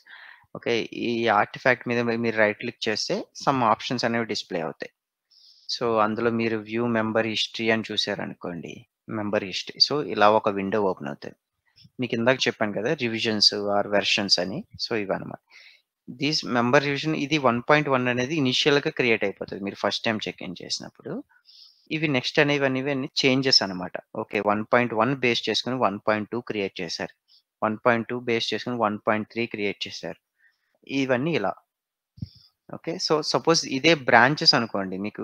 ఓకే. ఈ ఆర్టిఫాక్ట్ మీద మీరు రైట్ క్లిక్ చేస్తే సమ్ ఆప్షన్స్ అనేవి డిస్‌ప్లే అవుతాయి. సో, అందులో మీరు వ్యూ మెంబర్ హిస్టరీ అని చూసారనుకోండి. Member history. సో, ఇలా ఒక విండో ఓపెన్ అవుతది. మీకు ఇందాక చెప్పాను కదా! రివిజన్స్ ఆర్ వెర్షన్స్ అని. సో, ఇవన్నమాట. దిస్ మెంబర్ రివిజన్ ఇది 1.1 అనేది ఇనిషియల్‌గా క్రియేట్ అయిపోతది. మీరు ఫస్ట్ టైమ్ చెక్ ఇన్ చేసినప్పుడు. ఇవి నెక్స్ట్ అనేవన్నీ చేంజెస్ అన్నమాట. ఓకే. 1.1 బేస్ చేసుకొని 1.2 క్రియేట్ చేశారు. 1.2 బేస్ చేసుకొని 1.3 క్రియేట్ చేశారు. ఇవన్నీ ఇలా. ఓకే. సో, సపోజ్ ఇదే బ్రాంచెస్ అనుకోండి. మీకు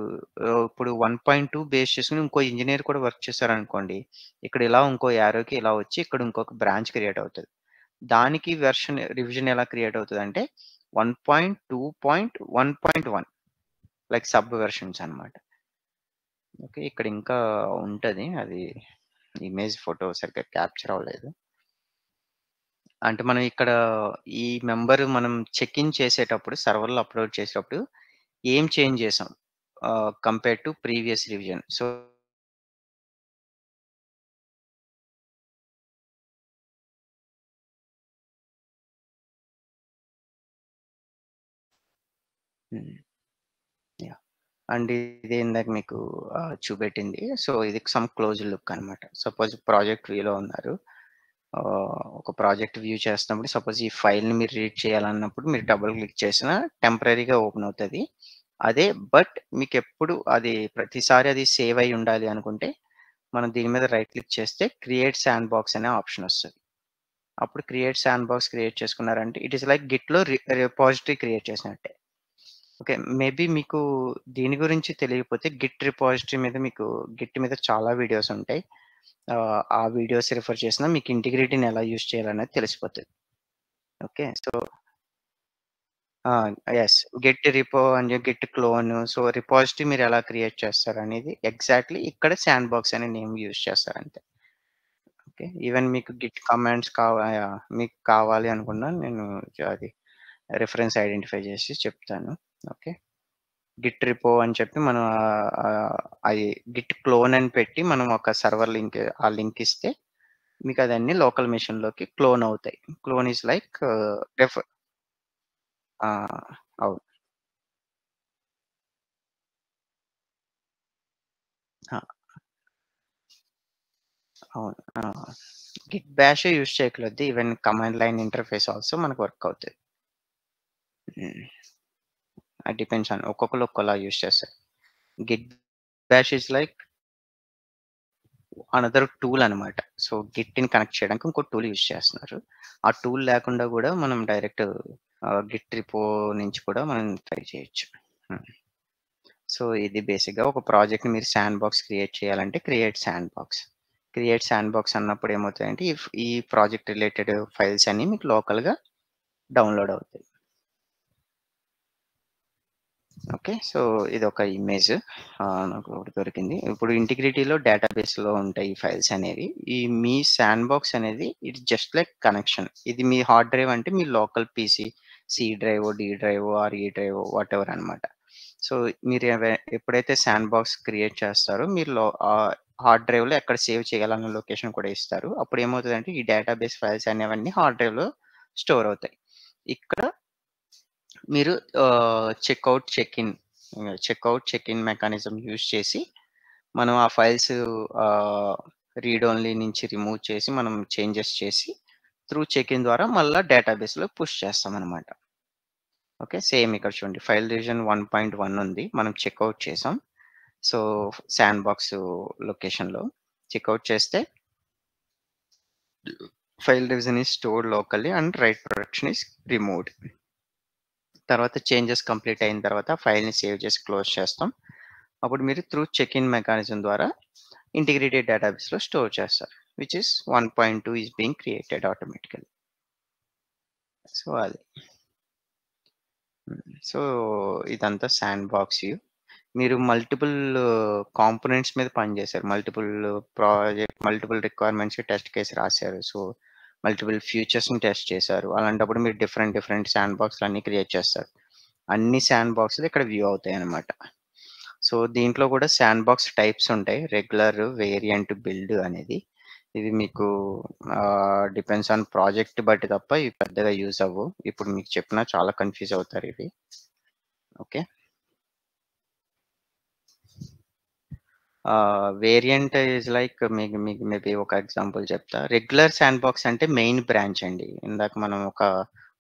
ఇప్పుడు 1.2 బేస్ చేసుకొని ఇంకో ఇంజినీర్ కూడా వర్క్ చేశారనుకోండి. ఇక్కడ ఇలా ఇంకో యారోకి ఇలా వచ్చి ఇక్కడ ఇంకొక బ్రాంచ్ క్రియేట్ అవుతది. దానికి వెర్షన్ రివిజన్ ఎలా క్రియేట్ అవుతదంటే 1.2.1.1 లైక్ సబ్ వెర్షన్స్ అన్నమాట. ఓకే. ఇక్కడ ఇంకా ఉంటది. అది ఇమేజ్ ఫోటో సరిగ్గా క్యాప్చర్ అవ్వలేదు. అంటే మనం ఇక్కడ ఈ మెంబర్ మనం చెక్ ఇన్ చేసేటప్పుడు సర్వర్‌లో అప్‌లోడ్ చేసేటప్పుడు ఏం చేంజ్ చేసాం? Compare to previous revision. So హ్మ్. యాహ్! అండ్ ఇది ఇందాక మీకు చూపెట్టింది. సో, ఇది సమ్ క్లోజ్డ్ లుక్ అన్నమాట. సపోజ్ ప్రాజెక్ట్ వ్యూలో ఉన్నారు. ఒక ప్రాజెక్ట్ వ్యూ చేస్తున్నప్పుడు సపోజ్ ఈ ఫైల్‌ని మీరు రీడ్ చేయాలన్నప్పుడు మీరు డబుల్ క్లిక్ చేసినా టెంపరరీగా ఓపెన్ అవుతది. అదే బట్ మీకెప్పుడు అది ప్రతిసారి అది సేవ్ అయ్యి ఉండాలి అనుకుంటే, మనం దీని మీద రైట్ క్లిక్ చేస్తే క్రియేట్ శాండ్‌బాక్స్ అనే ఆప్షన్ వస్తది. అప్పుడు క్రియేట్ శాండ్‌బాక్స్ క్రియేట్ చేసుకున్నారంటే ఇట్ ఈస్ లైక్ గిట్‌లో రిపాజిటరీ క్రియేట్ చేసినట్టే. ఓకే. మేబీ మీకు దీని గురించి తెలియకపోతే గిట్ రిపాజిటరీ మీద మీకు గిట్ మీద చాలా వీడియోస్ ఉంటాయి. ఆ వీడియోస్ రిఫర్ చేసినా మీకు ఇంటిగ్రిటీని ఎలా యూజ్ చేయాలనేది తెలిసిపోతది. ఓకే. సో ఆ! Yes. Git repo and Git clone. So, repository మీరెలా క్రియేట్ చేస్తారనేది ఎగ్జాక్ట్‌లీ ఇక్కడ శాండ్‌బాక్స్ అనే నేమ్ యూజ్ చేస్తారంతే. ఓకే. ఈవెన్ మీకు గిట్ కమాండ్స్ మీకు కావాలి అనుకున్నా నేను అది రిఫరెన్స్ ఐడెంటిఫై చేసి చెప్తాను. ఓకే. గిట్ రిపో అని చెప్పి మనం అది గిట్ క్లోన్ అని పెట్టి మనం ఒక సర్వర్ లింక్ ఆ లింక్ ఇస్తే మీకదన్నీ లోకల్ మెషిన్‌లోకి క్లోన్ అవుతాయి. క్లోన్ ఈస్ లైక్ రెఫ్ ఆ! అవును. ఆ! అవును. ఆ! గిట్ బాషే యూజ్ చేయగలదు. Even command line interface also మనకు వర్క్ అవుతది. హ్మ్. అది డిపెండ్స్ ఆన్ ఒక్కొక్కళ్ళు ఒక్కోలా యూజ్ చేస్తారు. Git Bash is like another tool అనమాట. సో, గిట్‌ని కనెక్ట్ చేయడానికి ఇంకో టూల్ యూజ్ చేస్తున్నారు. ఆ టూల్ లేకుండా గూడా మనం డైరెక్ట్ గిట్ రిపో నుంచి కూడా మనం ట్రై చేయొచ్చు. హ్మ్. సో, ఇది బేసిక్‌గా ఒక ప్రాజెక్ట్‌ని మీరు శాండ్‌బాక్స్ క్రియేట్ చేయాలంటే క్రియేట్ శాండ్‌బాక్స్. క్రియేట్ శాండ్‌బాక్స్ అన్నప్పుడు ఏమవుతాయంటే ఈ ప్రాజెక్ట్ రిలేటెడ్ ఫైల్స్ అన్నీ మీకు లోకల్‌గా డౌన్‌లోడ్ అవుతాయి. ఓకే. సో, ఇదొక ఇమేజ్. నాకు ఒకటి దొరికింది. ఇప్పుడు ఇంటిగ్రిటీలో డేటాబేస్‌లో ఉంటాయి ఈ ఫైల్స్ అనేవి. ఈ మీ శాండ్‌బాక్స్ అనేది ఇట్స్ జస్ట్ లైక్ కనెక్షన్. ఇది మీ హార్డ్ డ్రైవ్ అంటే మీ లోకల్ పీసీ సి డ్రైవో, డి డ్రైవో ఆర్ ఈ డ్రైవో వాటెవర్ అనమాట. సో, మీరు ఎప్పుడైతే శాండ్‌బాక్స్ క్రియేట్ చేస్తారో మీరు హార్డ్ డ్రైవ్‌లో ఎక్కడ సేవ్ చేయాలన్న లొకేషన్ కూడా ఇస్తారు. అప్పుడు ఏమవుతదంటే ఈ డేటాబేస్ ఫైల్స్ అనేవన్నీ హార్డ్ డ్రైవ్‌లో స్టోర్ అవుతాయి. ఇక్కడ మీరు checkout, check in mechanism use చేసి మనం ఆ ఫైల్స్ ఆహ్, రీడ్ ఓన్లీ నుంచి రిమూవ్ చేసి మనం చేంజెస్ చేసి త్రూ చెక్ ఇన్ ద్వారా మళ్ళా డేటాబేస్‌లో పుష్ చేస్తామనమాట. ఓకే. సేమ్ ఇక్కడ చూడండి ఫైల్ రివిజన్ 1.1 ఉంది. మనం చెక్‌ఔట్ చేసాం. సో, శాండ్‌బాక్స్ లొకేషన్‌లో చెక్‌ఔట్ చేస్తే file revision is stored locally and right protection is removed. తర్వాత చేంజెస్ కంప్లీట్ అయిన తర్వాత ఫైల్‌ని సేవ్ చేసి క్లోజ్ చేస్తాం. అప్పుడు మీరు త్రూ చెక్ ఇన్ మెకానిజం ద్వారా ఇంటిగ్రేటెడ్ డేటాబేస్‌లో స్టోర్ చేస్తారు. Which is 1.2 is being created automatically. So అది. సో ఇదంతా శాండ్ బాక్స్ వ్యూ. మీరు మల్టిపుల్ కాంపోనెంట్స్ మీద పనిచేశారు. మల్టిపుల్ రిక్వైర్మెంట్స్‌కి టెస్ట్ కేస్ రాశారు. సో మల్టిపుల్ ఫ్యూచర్స్‌ని టెస్ట్ చేశారు. అలాంటప్పుడు మీరు డిఫరెంట్ శాండ్ బాక్స్‌లన్నీ క్రియేట్ చేస్తారు. అన్ని శాండ్ బాక్స్‌లు ఇక్కడ వ్యూ అవుతాయన్నమాట. సో దీంట్లో కూడా శాండ్ బాక్స్ టైప్స్ ఉంటాయి. రెగ్యులర్, వేరియంట్, బిల్డ్ అనేది. ఇవి మీకు డిపెండ్స్ ఆన్ ప్రాజెక్ట్ బట్టి తప్ప ఇవి పెద్దగా యూజ్ అవ్వవు. ఇప్పుడు మీకు చెప్పినా చాలా కన్‌ఫ్యూజ్ అవుతారు ఇవి. ఓకే. వేరియంట్ ఈజ్ లైక్ మీకు మేబీ ఒక ఎగ్జాంపుల్ చెప్తా. రెగ్యులర్ శాండ్ బాక్స్ అంటే మెయిన్ బ్రాంచ్ అండి. ఇందాక మనం ఒక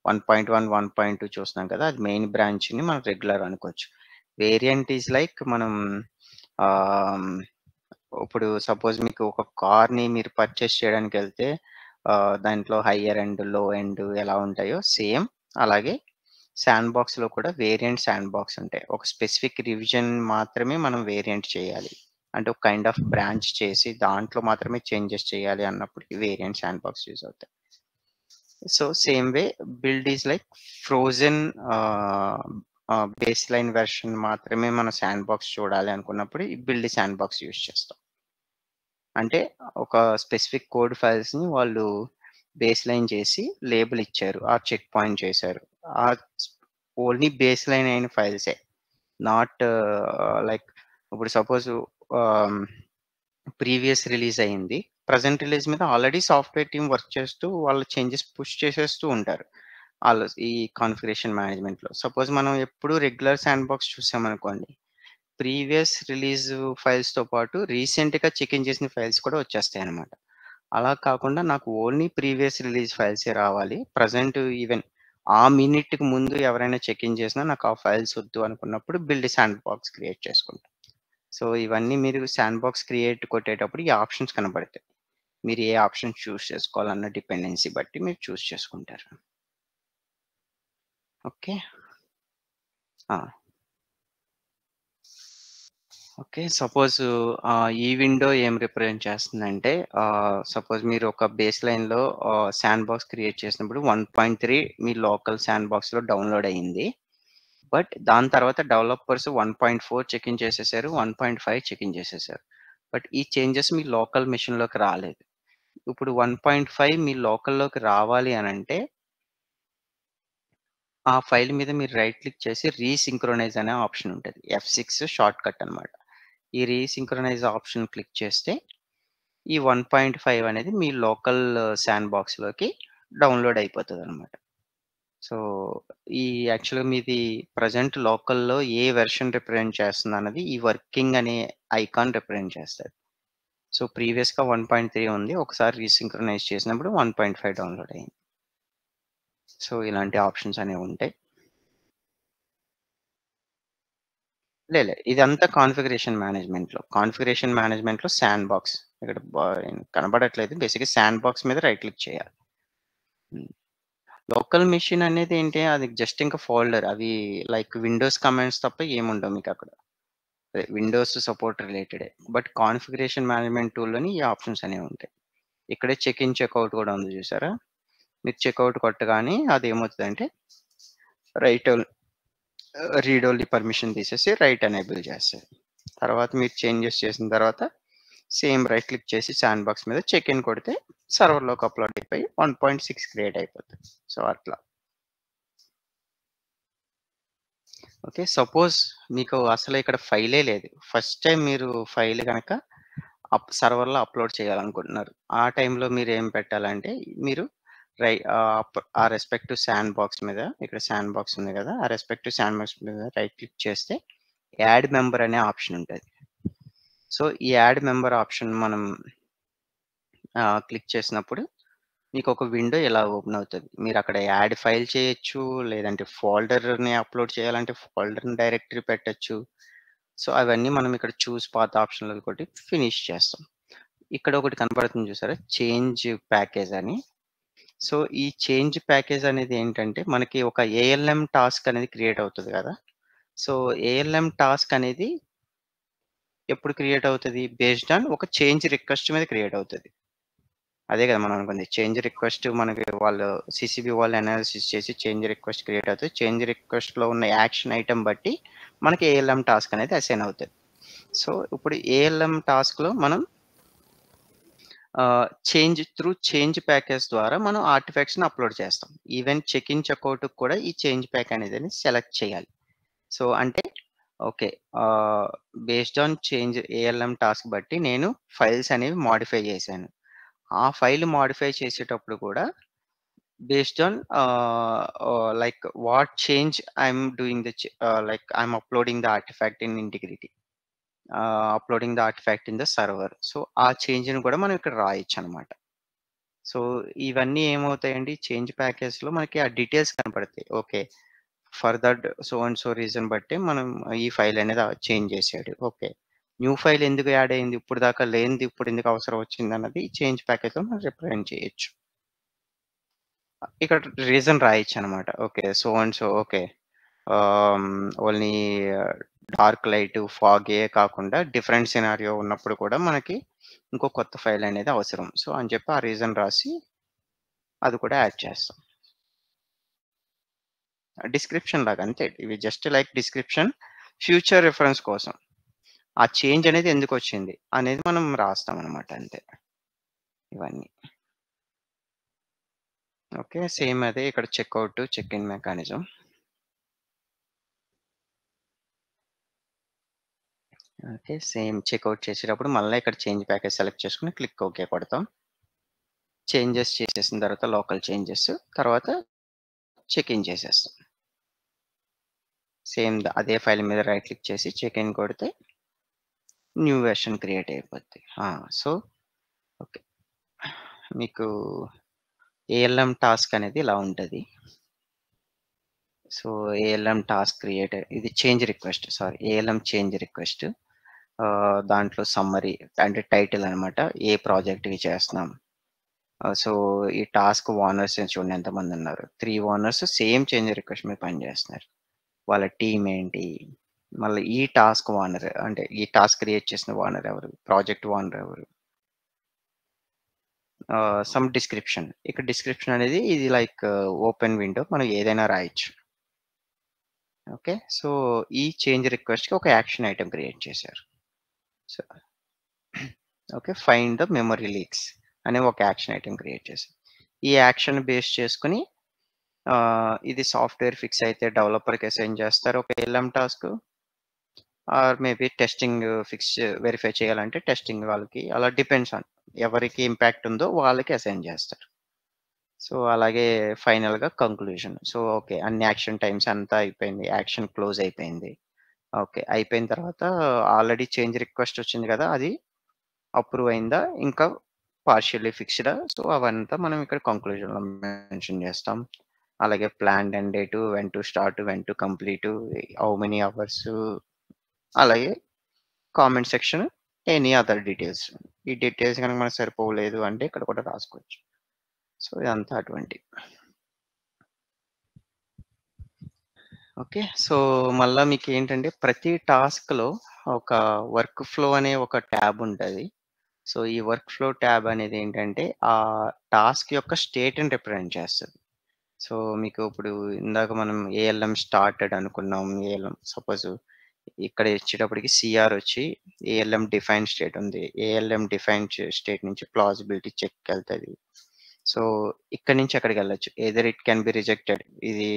1.1, 1.2 చూస్తున్నాం కదా! అది మెయిన్ బ్రాంచ్‌ని మనం రెగ్యులర్ అనుకోవచ్చు. వేరియంట్ ఈజ్ లైక్ మనం ఆహ్, ఇప్పుడు సపోజ్ మీకు ఒక కార్‌ని మీరు పర్చేస్ చేయడానికెళ్తే దాంట్లో హైయర్ ఎండ్, లో ఎండ్ ఎలా ఉంటాయో సేమ్ అలాగే శాండ్ బాక్స్‌లో కూడా వేరియంట్ శాండ్ బాక్స్ ఉంటాయి. ఒక స్పెసిఫిక్ రివిజన్ మాత్రమే మనం వేరియంట్ చేయాలి. అంటే ఒక కైండ్ ఆఫ్ బ్రాంచ్ చేసి దాంట్లో మాత్రమే చేంజెస్ చేయాలి అన్నప్పటికి వేరియంట్ శాండ్ బాక్స్ యూజ్ అవుతాయి. So same way build is like frozen base line version మాత్రమే మనం శాండ్ బాక్స్ చూడాలి అనుకున్నప్పుడు ఈ బిల్డ్ శాండ్ బాక్స్ యూజ్ చేస్తాం. అంటే ఒక స్పెసిఫిక్ కోడ్ ఫైల్స్‌ని వాళ్ళు బేస్ లైన్ చేసి లేబుల్ ఇచ్చారు. ఆ చెక్ పాయింట్ చేశారు. ఓన్లీ బేస్ లైన్ అయిన ఫైల్సే. నాట్ లైక్ ఇప్పుడు సపోజ్ ప్రీవియస్ రిలీజ్ అయింది. ప్రెజెంట్ రిలీజ్ మీద ఆల్రెడీ సాఫ్ట్‌వేర్ టీమ్ వర్క్ చేస్తూ వాళ్ళ చేంజెస్ పుష్ చేసేస్తూ ఉంటారు. ఈ కాన్ఫిగరేషన్ మేనేజ్‌మెంట్‌లో. సపోజ్ మనం ఎప్పుడు రెగ్యులర్ శాండ్ బాక్స్ చూసామనుకోండి. ప్రీవియస్ రిలీజ్ ఫైల్స్‌తో పాటు రీసెంట్‌గా చెక్ ఇన్ చేసిన ఫైల్స్ కూడా వచ్చేస్తాయన్నమాట. అలా కాకుండా నాకు ఓన్లీ ప్రీవియస్ రిలీజ్ ఫైల్సే రావాలి. ప్రెజెంట్ ఈవెన్ ఆ మినిట్‌కి ముందు ఎవరైనా చెక్ ఇన్ చేసినా నాకు ఆ ఫైల్స్ వద్దు అనుకున్నప్పుడు బిల్డ్ శాండ్ బాక్స్ క్రియేట్ చేసుకుంటా. సో ఇవన్నీ మీరు శాండ్ బాక్స్ క్రియేట్ కొట్టేటప్పుడు ఈ ఆప్షన్స్ కనపడతాయి. మీరు ఏ ఆప్షన్ చూజ్ చేసుకోవాలన్న డిపెండెన్సీ బట్టి మీరు చూజ్ చేసుకుంటారు. ఓకే. ఆ! ఓకే. సపోజ్ ఈ విండో ఏం రిప్రజెంట్ చేస్తుందంటే సపోజ్ మీరు ఒక బేస్ లైన్‌లో శాండ్ బాక్స్ క్రియేట్ చేసినప్పుడు 1.3 మీ లోకల్ శాండ్ బాక్స్‌లో డౌన్‌లోడ్ అయింది. బట్ దాని తర్వాత డెవలపర్స్ 1.4 చెక్ ఇన్ చేసేసారు. 1.5 చెక్ ఇన్ చేసేసారు. బట్ ఈ చేంజెస్ మీ లోకల్ మెషిన్‌లోకి రాలేదు. ఇప్పుడు 1.5 మీ లోకల్‌లోకి రావాలి అనంటే ఆ ఫైల్ మీద మీరు రైట్ క్లిక్ చేసి రీసింక్రొనైజ్ అనే ఆప్షన్ ఉంటది. F6 షార్ట్‌కట్ అన్నమాట. ఈ రీసింక్రొనైజ్ ఆప్షన్ క్లిక్ చేస్తే ఈ 1.5 అనేది మీ లోకల్ శాండ్ బాక్స్‌లోకి డౌన్‌లోడ్ అయిపోతదన్నమాట. సో, ఈ యాక్చువల్‌గా మీది ప్రెజెంట్ లోకల్‌లో ఏ వెర్షన్ రిప్రజెంట్ చేస్తుందన్నది ఈ వర్కింగ్ అనే ఐకాన్ రిప్రజెంట్ చేస్తది. సో, ప్రీవియస్‌గా 1.3 ఉంది. ఒకసారి రీసింక్రొనైజ్ చేసినప్పుడు 1.5 డౌన్‌లోడ్ అయింది. సో, ఇలాంటి ఆప్షన్స్ అనేవి ఉంటాయి. ఇదంతా కాన్ఫిగరేషన్ మేనేజ్మెంట్‌లో శాండ్ బాక్స్. ఇక్కడ కనపడట్లేదు. బేసిక్‌గా శాండ్ బాక్స్ మీద రైట్ క్లిక్ చేయాలి. హ్మ్. లోకల్ మెషిన్ అనేది ఏంటి? అది జస్ట్ ఇంకా ఫోల్డర్. అవి లైక్ విండోస్ కమాండ్స్ తప్ప ఏముండవు మీకక్కడ. అదే విండోస్ సపోర్ట్ రిలేటెడే. బట్ కాన్ఫిగరేషన్ మేనేజ్మెంట్ టూల్‌లోని ఈ ఆప్షన్స్ అనేవి ఉంటాయి. ఇక్కడే చెక్ ఇన్, చెక్ ఔట్ కూడా ఉంది చూసారా? మీరు చెక్ ఔట్ కొట్టగానే అదేమవుతదంటే రైట్ రీడ్ ఓన్లీ పర్మిషన్ తీసేసి రైట్ ఎనేబుల్ చేస్తది. తర్వాత మీరు చేంజెస్ చేసిన తర్వాత సేమ్ రైట్ క్లిక్ చేసి శాండ్ బాక్స్ మీద చెక్ ఇన్ కొడితే సర్వర్‌లోకి అప్‌లోడ్ అయిపోయి 1.6 క్రియేట్ అయిపోతది. సో, అట్లా. ఓకే. సపోజ్ మీకు అసలు ఇక్కడ ఫైలే లేదు. ఫస్ట్ టైమ్ మీరు ఫైల్ గనక సర్వర్‌లో అప్‌లోడ్ చేయాలనుకుంటున్నారు. ఆ టైంలో మీరేం పెట్టాలంటే మీరు ఆ రెస్పెక్టివ్ శాండ్ బాక్స్ మీద ఇక్కడ శాండ్ బాక్స్ ఉంది గదా! ఆ రెస్పెక్టివ్ శాండ్ బాక్స్ మీద రైట్ క్లిక్ చేస్తే యాడ్ మెంబర్ అనే ఆప్షన్ ఉంటది. సో, ఈ యాడ్ మెంబర్ ఆప్షన్ మనం క్లిక్ చేసినప్పుడు మీకొక విండో ఇలా ఓపెన్ అవుతది. మీరక్కడ యాడ్ ఫైల్ చేయొచ్చు. లేదంటే ఫోల్డర్‌ని అప్‌లోడ్ చేయాలంటే ఫోల్డర్‌ని డైరెక్టరీ పెట్టొచ్చు. సో, అవన్నీ మనం ఇక్కడ చూస్ పాత్ ఆప్షన్‌లో కొట్టి ఫినిష్ చేస్తాం. ఇక్కడ ఒకటి కనపడుతుంది చూసారా? చేంజ్ ప్యాకేజ్ అని. సో, ఈ చేంజ్ ప్యాకేజ్ అనేది ఏంటంటే, మనకి ఒక ఏఎల్ఎం టాస్క్ అనేది క్రియేట్ అవుతది గదా! సో, ఏఎల్ఎం టాస్క్ అనేది ఎప్పుడు క్రియేట్ అవుతది? బేస్డ్ ఆన్ ఒక చేంజ్ రిక్వెస్ట్ మీద క్రియేట్ అవుతది. అదే గదా మనం అనుకుంది. చేంజ్ రిక్వెస్ట్ మనకి వాళ్ళు సీసీబీ వాళ్ళు అనాలిసిస్ చేసి చేంజ్ రిక్వెస్ట్ క్రియేట్ అవుతది. చేంజ్ రిక్వెస్ట్‌లో ఉన్న యాక్షన్ ఐటెమ్ బట్టి మనకి ఏఎల్ఎం టాస్క్ అనేది అసైన్ అవుతది. సో, ఇప్పుడు ఏఎల్ఎం టాస్క్‌లో మనం చేంజ్ ప్యాకేజ్ ద్వారా మనం ఆర్టిఫాక్ట్స్‌ని అప్‌లోడ్ చేస్తాం. ఈవెన్ చెక్ ఇన్, చెకౌట్‌కి కూడా ఈ చేంజ్ ప్యాక్ అనేదని సెలెక్ట్ చేయాలి. సో, అంటే okay. Based on change ALM task బట్టి నేను ఫైల్స్ అనేవి మోడిఫై చేశాను. ఆ ఫైల్ మోడిఫై చేసేటప్పుడు కూడా based on like what change I'm doing like I'm uploading the artefact in integrity. Uploading the artefact in the server. So, ఆ చేంజ్‌ని కూడా మనం ఇక్కడ రాయొచ్చనమాట. సో, ఇవన్నీ ఏమవుతాయండి చేంజ్ ప్యాకేజ్‌లో మనకి ఆ డీటెయిల్స్ కనపడతాయి. Okay. For that so and so reason బట్టి మనం ఈ ఫైల్ అనేది చేంజ్ చేసాడు. ఓకే. న్యూ ఫైల్ ఎందుకు యాడ్ అయింది? ఇప్పటిదాకా లేనిది ఇప్పుడు ఎందుకు అవసరం వచ్చిందన్నది చేంజ్ ప్యాకేజ్‌లో మనం రిప్రజెంట్ చేయొచ్చు. ఇక్కడ రీజన్ రాయొచ్చనమాట. Okay. So and so okay. Ah, only dark light, ఫాగే కాకుండా డిఫరెంట్ సినారియో ఉన్నప్పుడు కూడా మనకి ఇంకో కొత్త ఫైల్ అనేది అవసరం. సో, అని చెప్పి ఆ రీజన్ రాసి అది కూడా యాడ్ చేస్తాం. డిస్క్రిప్షన్ లాగా అంతే. ఇవి just like description, future reference కోసం. ఆ చేంజ్ అనేది ఎందుకొచ్చింది అనేది మనం రాస్తామనమాట అంతే. ఇవన్నీ. ఓకే. సేమ్ అదే ఇక్కడ checkout, check in mechanism. Okay. Same checkout చేసేటప్పుడు మళ్ళా ఇక్కడ చేంజ్ ప్యాకేజ్ సెలెక్ట్ చేసుకొని క్లిక్ ఓకే కొడతాం. చేంజెస్ చేసేసిన తర్వాత లోకల్ చేంజెస్ తర్వాత చెక్ ఇన్ చేసేస్తాం. సేమ్ అదే ఫైల్ మీద రైట్ క్లిక్ చేసి చెక్ ఇన్ కొడితే న్యూ వెర్షన్ క్రియేట్ అయిపోద్ది. So, okay. మీకు ఏఎల్ఎం టాస్క్ అనేది ఇలా ఉంటది. సో, ఏఎల్ఎం టాస్క్ క్రియేట్ ఇది change request ALM change request. దాంట్లో సమ్మరీ అంటే టైటిల్ అనమాట. ఏ ప్రాజెక్ట్‌కి చేస్తున్నాం. సో, ఈ టాస్క్ ఓనర్స్ చూడండి ఎంతమందున్నారు. 3 ఓనర్స్ సేమ్ చేంజ్ రిక్వెస్ట్ మీద పనిచేస్తున్నారు. వాళ్ళ టీమ్ ఏంటి? మళ్ళీ ఈ టాస్క్ ఓనర్ అంటే ఈ టాస్క్ క్రియేట్ చేసిన ఓనర్ ఎవరు? ప్రాజెక్ట్ ఓనర్ ఎవరు? Some description. ఇక్కడ డిస్క్రిప్షన్ అనేది ఇది లైక్ ఓపెన్ విండో మనం ఏదైనా రాయొచ్చు. ఓకే. సో, ఈ చేంజ్ రిక్వెస్ట్‌కి ఒక యాక్షన్ ఐటెమ్ క్రియేట్ చేశారు. So, okay. Find the memory leaks అనే ఒక యాక్షన్ ఐటెమ్ క్రియేట్ చేశారు. ఈ యాక్షన్ బేస్ చేసుకొని ఇది సాఫ్ట్‌వేర్ ఫిక్స్ అయితే డెవలపర్‌కి అసైన్ చేస్తారు ఒక LM task. Or maybe testing verify చేయాలంటే టెస్టింగ్ వాళ్ళకి అలా డిపెండ్స్ ఆన్ ఎవరికి ఇంపాక్ట్ ఉందో వాళ్ళకి అసైన్ చేస్తారు. సో, అలాగే ఫైనల్‌గా కంక్లూజన్. So, okay. అన్ని యాక్షన్ టైమ్స్ అంతా అయిపోయింది. యాక్షన్ క్లోజ్ అయిపోయింది. ఓకే. అయిపోయిన తర్వాత ఆల్రెడీ చేంజ్ రిక్వెస్ట్ వచ్చింది కదా! అది అప్రూవ్ అయిందా? ఇంకా పార్షియల్లీ ఫిక్స్‌డా? సో, అవంతా మనం ఇక్కడ కంక్లూజన్‌లో మెన్షన్ చేస్తాం. అలాగే planned end date, when to start, when to complete, how many hours అలాగే comment section, any other details. ఈ డీటెయిల్స్ గనుక మనకు సరిపోలేదు అంటే ఇక్కడ కూడా రాసుకోవచ్చు. సో, ఇదంతా అటువంటిది. ఓకే. సో, మళ్ళా మీకేంటంటే ప్రతి టాస్క్‌లో ఒక వర్క్ ఫ్లో అనే ఒక ట్యాబ్ ఉంటది. సో, ఈ వర్క్ ఫ్లో ట్యాబ్ అనేది ఏంటంటే ఆ టాస్క్ యొక్క స్టేట్‌ని రిప్రజెంట్ చేస్తది. సో, మీకు ఇప్పుడు ఇందాక మనం ఏఎల్ఎం స్టార్టెడ్ అనుకున్నాం. ఏఎల్ఎం సపోజ్ ఇక్కడ ఇచ్చేటప్పటికి సీఆర్ వచ్చి ఏఎల్ఎం డిఫైన్ స్టేట్ ఉంది. ఏఎల్ఎం డిఫైన్ స్టేట్ నుంచి ప్లాజిబిలిటీ చెక్‌కెళ్తది. సో, ఇక్కడి నుంచి అక్కడికెళ్ళొచ్చు. Either it can be rejected. ఇది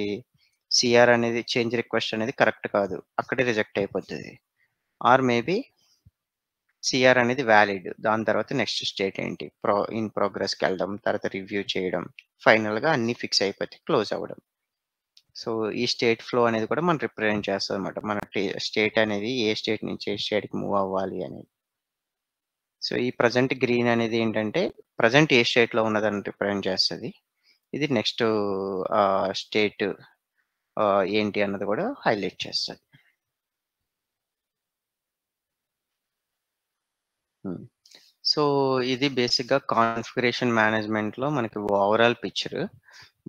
సీఆర్ అనేది చేంజ్ రిక్వెస్ట్ అనేది కరెక్ట్ కాదు. అక్కడే రిజెక్ట్ అయిపోతది. ఆర్ మేబీ సీఆర్ అనేది వాలిడ్. దాని తర్వాత నెక్స్ట్ స్టేట్ ఏంటి? ఇన్ ప్రోగ్రెస్‌కెళ్ళడం, తర్వాత రివ్యూ చేయడం, ఫైనల్‌గా అన్నీ ఫిక్స్ అయిపోతే క్లోజ్ అవ్వడం. సో, ఈ స్టేట్ ఫ్లో అనేది కూడా మనం రిప్రజెంట్ చేస్తదనమాట. మన స్టేట్ అనేది ఏ స్టేట్ నుంచి ఏ స్టేట్‌కి మూవ్ అవ్వాలి అనేది. సో, ఈ ప్రెజెంట్ గ్రీన్ అనేది ఏంటంటే, ప్రెజెంట్ ఏ స్టేట్‌లో ఉన్నదని రిప్రజెంట్ చేస్తది. ఇది నెక్స్ట్ స్టేట్ ఏంటి అన్నది కూడా హైలైట్ చేస్తది. హ్మ్. సో, ఇది బేసిక్‌గా కాన్ఫిగరేషన్ మేనేజ్‌మెంట్‌లో మనకి ఓవరాల్ పిక్చర్.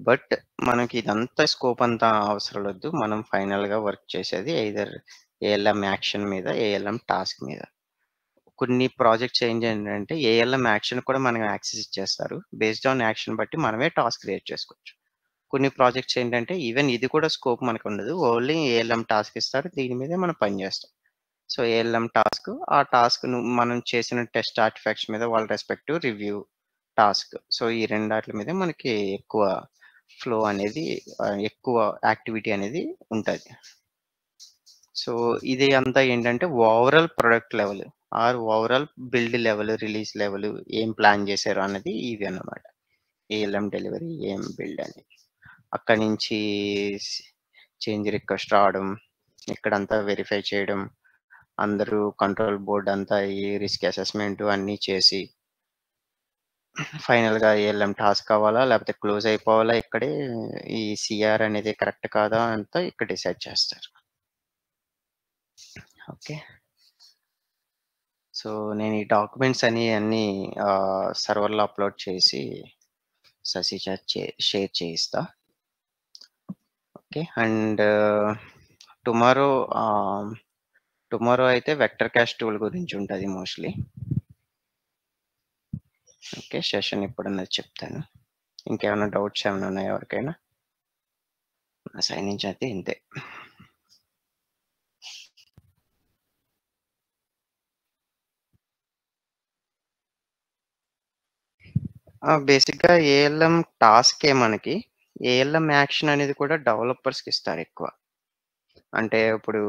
బట్ మనకి ఇదంతా స్కోప్ అంతా అవసరం లేదు. మనం ఫైనల్‌గా వర్క్ చేసేది ఎయిదర్ ఏఎల్ఎం యాక్షన్ మీద, ఏఎల్ఎం టాస్క్ మీద. కొన్ని ప్రాజెక్ట్స్ ఏంటంటే ఏఎల్ఎం యాక్షన్ కూడా మనకు యాక్సెస్ ఇచ్చేస్తారు. బేస్డ్ ఆన్ యాక్షన్ బట్టి మనమే టాస్క్ క్రియేట్ చేసుకోవచ్చు. కొన్ని ప్రాజెక్ట్స్ ఏంటంటే ఈవెన్ ఇది కూడా స్కోప్ మనకుండదు. ఓన్లీ ఏఎల్ఎం టాస్క్ ఇస్తారు. దీని మీదే మనం పని చేస్తాం. సో, ఏఎల్ఎం టాస్క్, ఆ టాస్క్‌ను మనం చేసిన టెస్ట్ ఆర్టిఫాక్ట్స్ మీద వాళ్ళ రెస్పెక్టివ్ రివ్యూ టాస్క్. సో, ఈ రెండాట్ల మీదే మనకి ఎక్కువ ఫ్లో అనేది ఎక్కువ యాక్టివిటీ అనేది ఉంటది. సో, ఇది అంతా ఏంటంటే overall product level or overall build level, release level ఏం ప్లాన్ చేశారు అన్నది ఇవి అన్నమాట. ఏఎల్ఎం డెలివరీ, ఏం బిల్డ్ అనేది. అక్కడి నుంచి స్ చేంజ్ రిక్వెస్ట్ రావడం, ఇక్కడంతా వెరిఫై చేయడం, అందరూ కంట్రోల్ బోర్డ్ అంతా ఈ రిస్క్ అసెస్‌మెంట్ అన్నీ చేసి ఫైనల్‌గా ఏఎల్ఎం టాస్క్ అవ్వాలా? లేకపోతే క్లోజ్ అయిపోవాలా ఇక్కడే? ఈ సీఆర్ అనేది కరెక్ట్ కాదా? అంతా ఇక్కడ డిసైడ్ చేస్తారు. ఓకే. సో, నేను ఈ డాక్యుమెంట్స్ అన్నీ సర్వర్‌లో అప్‌లోడ్ చేసి శశి చేత షేర్ చేయిస్తా. ఓకే. అండ్ టుమారో టుమారో అయితే వెక్టర్ క్యాష్ టూల్ గురించి ఉంటది మోస్ట్‌లీ. ఓకే. సెషన్ ఎప్పుడన్నది చెప్తాను. ఇంకేమైనా డౌట్స్ ఏమైనా ఉన్నాయా ఎవరికైనా? నా సైడ్ నుంచి అయితే ఇంతే. బేసిక్‌గా ఏఎల్ఎం టాస్కే మనకి. ఏఎల్ఎం యాక్షన్ అనేది కూడా డెవలపర్స్‌కి ఇస్తారు ఎక్కువ. అంటే ఇప్పుడు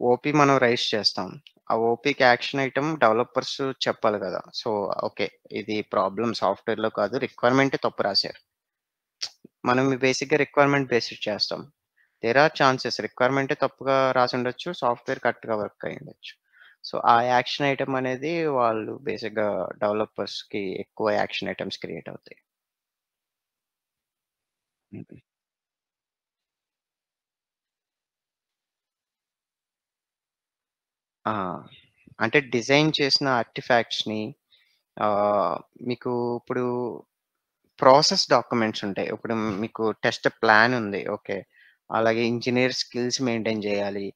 ఓపీ మనం రైజ్ చేస్తాం. ఆ ఓపీకి యాక్షన్ ఐటెమ్ డెవలపర్స్ చెప్పాలి కదా! So, okay. ఇది ప్రాబ్లమ్ సాఫ్ట్‌వేర్‌లో కాదు, రిక్వైర్మెంటే తప్పు రాశారు. మనం బేసిక్‌గా రిక్వైర్మెంట్ బేస్డ్ చేస్తాం. దేర్ ఆర్ ఛాన్సెస్ రిక్వైర్మెంటే తప్పుగా రాసుండొచ్చు. సాఫ్ట్‌వేర్ కరెక్ట్‌గా వర్క్ అయ్యుండొచ్చు. సో, ఆ యాక్షన్ ఐటెమ్ అనేది వాళ్ళు బేసిక్‌గా డెవలపర్స్‌కి ఎక్కువ యాక్షన్ ఐటెమ్స్ క్రియేట్ అవుతాయి. హ్మ్. ఆ! అంటే డిజైన్ చేసిన ఆర్టిఫాక్ట్స్‌ని మీకు ఇప్పుడు ప్రాసెస్ డాక్యుమెంట్స్ ఉంటాయి. ఇప్పుడు మీకు టెస్ట్ ప్లాన్ ఉంది. ఓకే. అలాగే ఇంజినీర్ స్కిల్స్ మెయింటైన్ చేయాలి.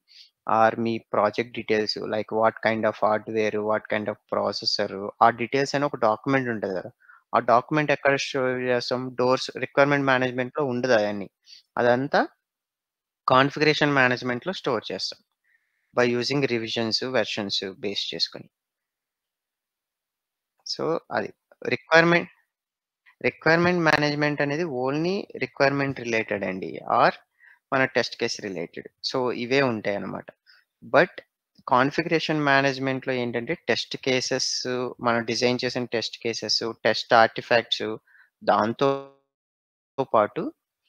ఆర్ మీ project details like what kind of hardware, what kind of processor ఆ డీటెయిల్స్ అని ఒక డాక్యుమెంట్ ఉంటది కదా! ఆ డాక్యుమెంట్ ఎక్కడ స్టోర్ చేస్తాం? రిక్వైర్మెంట్ మేనేజ్మెంట్‌లో ఉండదు అయన్నీ. అదంతా కాన్ఫిగరేషన్ మేనేజ్మెంట్‌లో స్టోర్ చేస్తాం. By using revisions, versions base చేసుకొని. సో, అది. రిక్వైర్మెంట్ రిక్వైర్మెంట్ మేనేజ్మెంట్ అనేది ఓన్లీ రిక్వైర్మెంట్ రిలేటెడ్ అండి. ఆర్ మన టెస్ట్ కేస్ రిలేటెడ్. సో, ఇవే ఉంటాయన్నమాట. బట్ కాన్ఫిగరేషన్ మేనేజ్మెంట్‌లో ఏంటంటే టెస్ట్ కేసెస్ మనం డిజైన్ చేసిన టెస్ట్ కేసెస్, టెస్ట్ ఆర్టిఫాక్ట్స్ దాంతో పాటు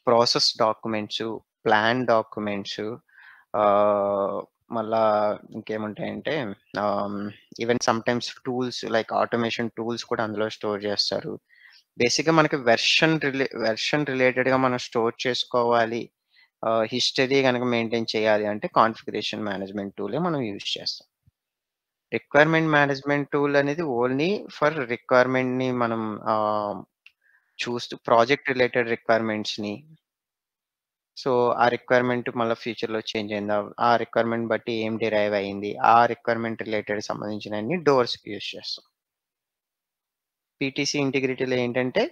ప్రాసెస్ డాక్యుమెంట్స్, ప్లాన్ డాక్యుమెంట్స్ ఆహ్, మళ్ళా ఇంకేముంటాయంటే ఆహ్, even sometimes tools like automation tools కూడా అందులో స్టోర్ చేస్తారు. బేసిక్‌గా మనకి వెర్షన్ రిలేటెడ్‌గా మనం స్టోర్ చేసుకోవాలి. హిస్టరీ గనక మెయింటైన్ చేయాలి అంటే కాన్ఫిగరేషన్ మేనేజ్మెంట్ టూలే మనం యూజ్ చేస్తాం. రిక్వైర్మెంట్ మేనేజ్మెంట్ టూల్ అనేది ఓన్లీ ఫర్ రిక్వైర్మెంట్‌ని మనం చూస్తూ ప్రాజెక్ట్ రిలేటెడ్ రిక్వైర్మెంట్స్‌ని సో, ఆ రిక్వైర్మెంట్ మళ్ళా ఫ్యూచర్‌లో చేంజ్ అయిందా? ఆ రిక్వైర్మెంట్ బట్టి ఏం డిరైవ్ అయింది? ఆ రిక్వైర్మెంట్ రిలేటెడ్ సంబంధించినన్ని డోర్స్‌కి యూజ్ చేస్తాం. పీటీసీ ఇంటిగ్రిటీలో ఏంటంటే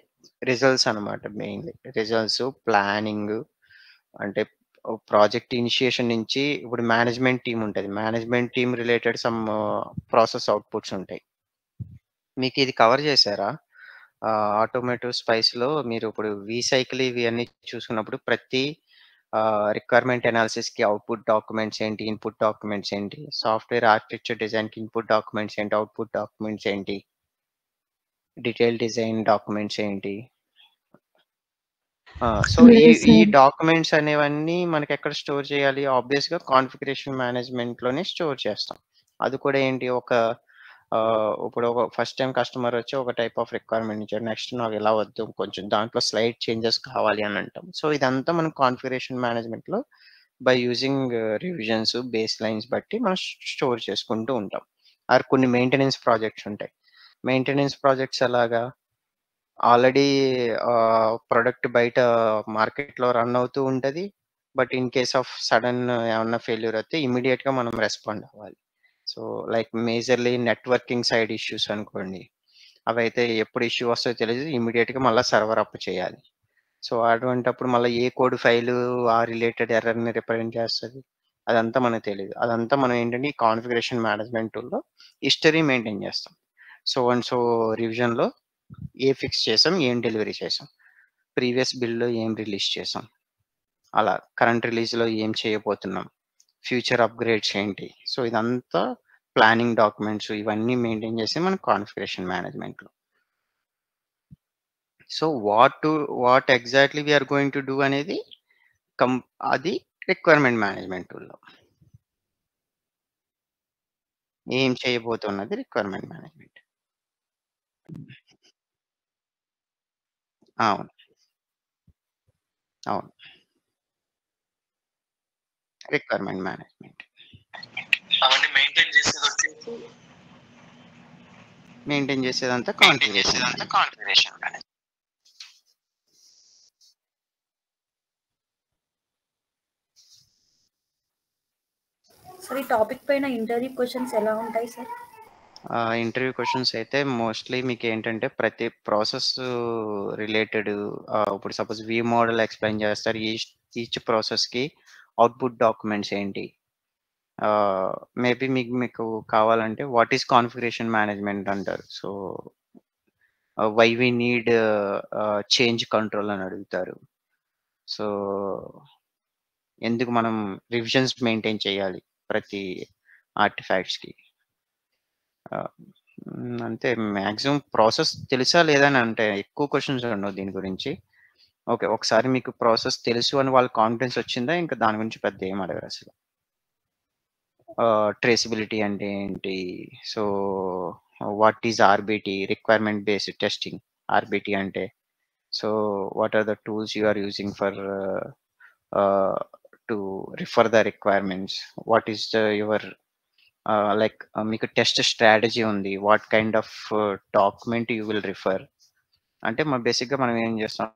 రిజల్ట్స్ అనమాట మెయిన్‌లీ. రిజల్ట్స్, ప్లానింగ్ అంటే ప్రాజెక్ట్ ఇనిషియేషన్ నుంచి ఇప్పుడు మేనేజ్మెంట్ టీమ్ ఉంటది. Management team related process outputs ఉంటాయి. మీకిది కవర్ చేసారా? ఆటోమేటివ్ స్పైస్‌లో మీరు ఇప్పుడు వి-సైకిల్ ఇవి అన్నీ చూసుకున్నప్పుడు ప్రతి రిక్వైర్మెంట్ అనాలిసిస్‌కి అవుట్‌పుట్ డాక్యుమెంట్స్ ఏంటి? ఇన్‌పుట్ డాక్యుమెంట్స్ ఏంటి? సాఫ్ట్‌వేర్ ఆర్కిటెక్చర్ డిజైన్‌కి ఇన్‌పుట్ డాక్యుమెంట్స్ ఏంటి? అవుట్‌పుట్ డాక్యుమెంట్స్ ఏంటి? డీటెయిల్ డిజైన్ డాక్యుమెంట్స్ ఏంటి? సో, ఈ లేదు ఈ సార్. డాక్యుమెంట్స్ అనేవన్నీ మనకెక్కడ స్టోర్ చేయాలి? ఆబ్వియస్‌గా కాన్ఫిగరేషన్ మేనేజ్మెంట్‌లోనే స్టోర్ చేస్తాం. అది కూడా ఏంటి ఇప్పుడు ఒక ఫస్ట్ టైమ్ కస్టమర్ వచ్చి ఒక టైప్ ఆఫ్ రిక్వైర్మెంట్ ఇచ్చాడు. నెక్స్ట్ నాకు ఇలా వద్దు కొంచెం దాంట్లో స్లైడ్ చేంజెస్ కావాలి అని అంటాం. సో, ఇదంతా మనం కాన్ఫిగరేషన్ మేనేజ్మెంట్‌లో by using revisions, base lines బట్టి మనం స్టోర్ చేసుకుంటూ ఉంటాం. ఆర్ కొన్ని మెయింటెనెన్స్ ప్రాజెక్ట్స్ ఉంటాయి. మెయింటెనెన్స్ ప్రాజెక్ట్స్ ఎలాగా? ఆల్రెడీ ప్రొడక్ట్ బయట మార్కెట్‌లో రన్ అవుతూ ఉంటది. But in case of sudden ఏమన్నా ఫెయిల్యూర్ అయితే ఇమ్మీడియేట్‌గా మనం రెస్పాండ్ అవ్వాలి. So, like majorly networking side issues అనుకోండి. అవైతే ఎప్పుడు ఇష్యూ వస్తాయో తెలీదు. ఇమ్మీడియేట్‌గా మళ్ళా సర్వర్ అప్ చేయాలి. సో, అటువంటప్పుడు మళ్ళా ఏ కోడ్ ఫైలు ఆ రిలేటెడ్ ఎర్రర్‌ని రిప్రజెంట్ చేస్తది. అదంతా మనకు తెలీదు. అదంతా మనం ఏంటంటే ఈ కాన్ఫిగరేషన్ మేనేజ్‌మెంట్ టూల్‌లో హిస్టరీ మెయింటైన్ చేస్తాం. సో అండ్ సో రివిజన్‌లో ఏ ఫిక్స్ చేసాం, ఏం డెలివరీ చేసాం. ప్రీవియస్ బిల్డ్‌లో ఏం రిలీజ్ చేసాం. అలా కరెంట్ రిలీజ్‌లో ఏం చేయబోతున్నాం. ఫ్యూచర్ అప్‌గ్రేడ్స్ ఏంటి. సో, ఇదంతా ప్లానింగ్ డాక్యుమెంట్స్ ఇవన్నీ మెయింటైన్ చేసి మన కాన్ఫిగరేషన్ మేనేజ్‌మెంట్‌లో. So, what exactly we are going to do అనేది కం అది రిక్వైర్మెంట్ మేనేజ్‌మెంట్ టూల్‌లో. ఏం చేయబోతున్నది రిక్వైర్మెంట్ మేనేజ్‌మెంట్. అవును. అవును. Requirement management. అవన్నీ మెయింటైన్ చేసేదొచ్చేసి మెయింటైన్ చేసేదంతా మెయింటైన్ కాన్ఫిగరేషన్ చేసేదంతా మేనేజ్‌మెంట్. Configuration management. సార్ ఈ టాపిక్ పైన ఇంటర్వ్యూ క్వెషన్స్ ఎలా ఉంటాయి సార్? ఇంటర్వ్యూ క్వెషన్స్ అయితే మోస్ట్‌లీ మీకేంటంటే ప్రతి ప్రాసెస్ రిలేటెడ్ ఇప్పుడు సపోజ్ వి మోడల్ ఎక్స్‌ప్లెయిన్ చేస్తారు. ఈచ్ ప్రాసెస్‌కి అవుట్‌పుట్ డాక్యుమెంట్స్ ఏంటి? మేబీ మీకు కావాలంటే వాట్ ఈస్ కాన్ఫిగరేషన్ మేనేజ్‌మెంట్ అంటారు. So, why we need change control అని అడుగుతారు. సో, ఎందుకు మనం రివిజన్స్ మెయింటైన్ చేయాలి ప్రతి ఆర్టిఫాక్ట్స్‌కి. అంతే మాక్సిమం ప్రాసెస్ తెలుసా లేదా అని అంటే ఎక్కువ క్వెషన్స్ ఉండవు దీని గురించి. ఓకే. ఒకసారి మీకు ప్రాసెస్ తెలుసు అని వాళ్ళకి కాన్ఫిడెన్స్ వచ్చిందా ఇంకా దాని గురించి పెద్ద ఏమి అడగరసలు. ట్రేసబిలిటీ అంటే ఏంటి? So, what is RBT requirement based testing. RBT అంటే so, what are the tools you are using for uh, to refer the requirements. What is your like మీకు టెస్ట్ స్ట్రాటజీ ఉంది. What kind of document you will refer. అంటే బేసిక్‌గా మనం ఏం చేస్తాం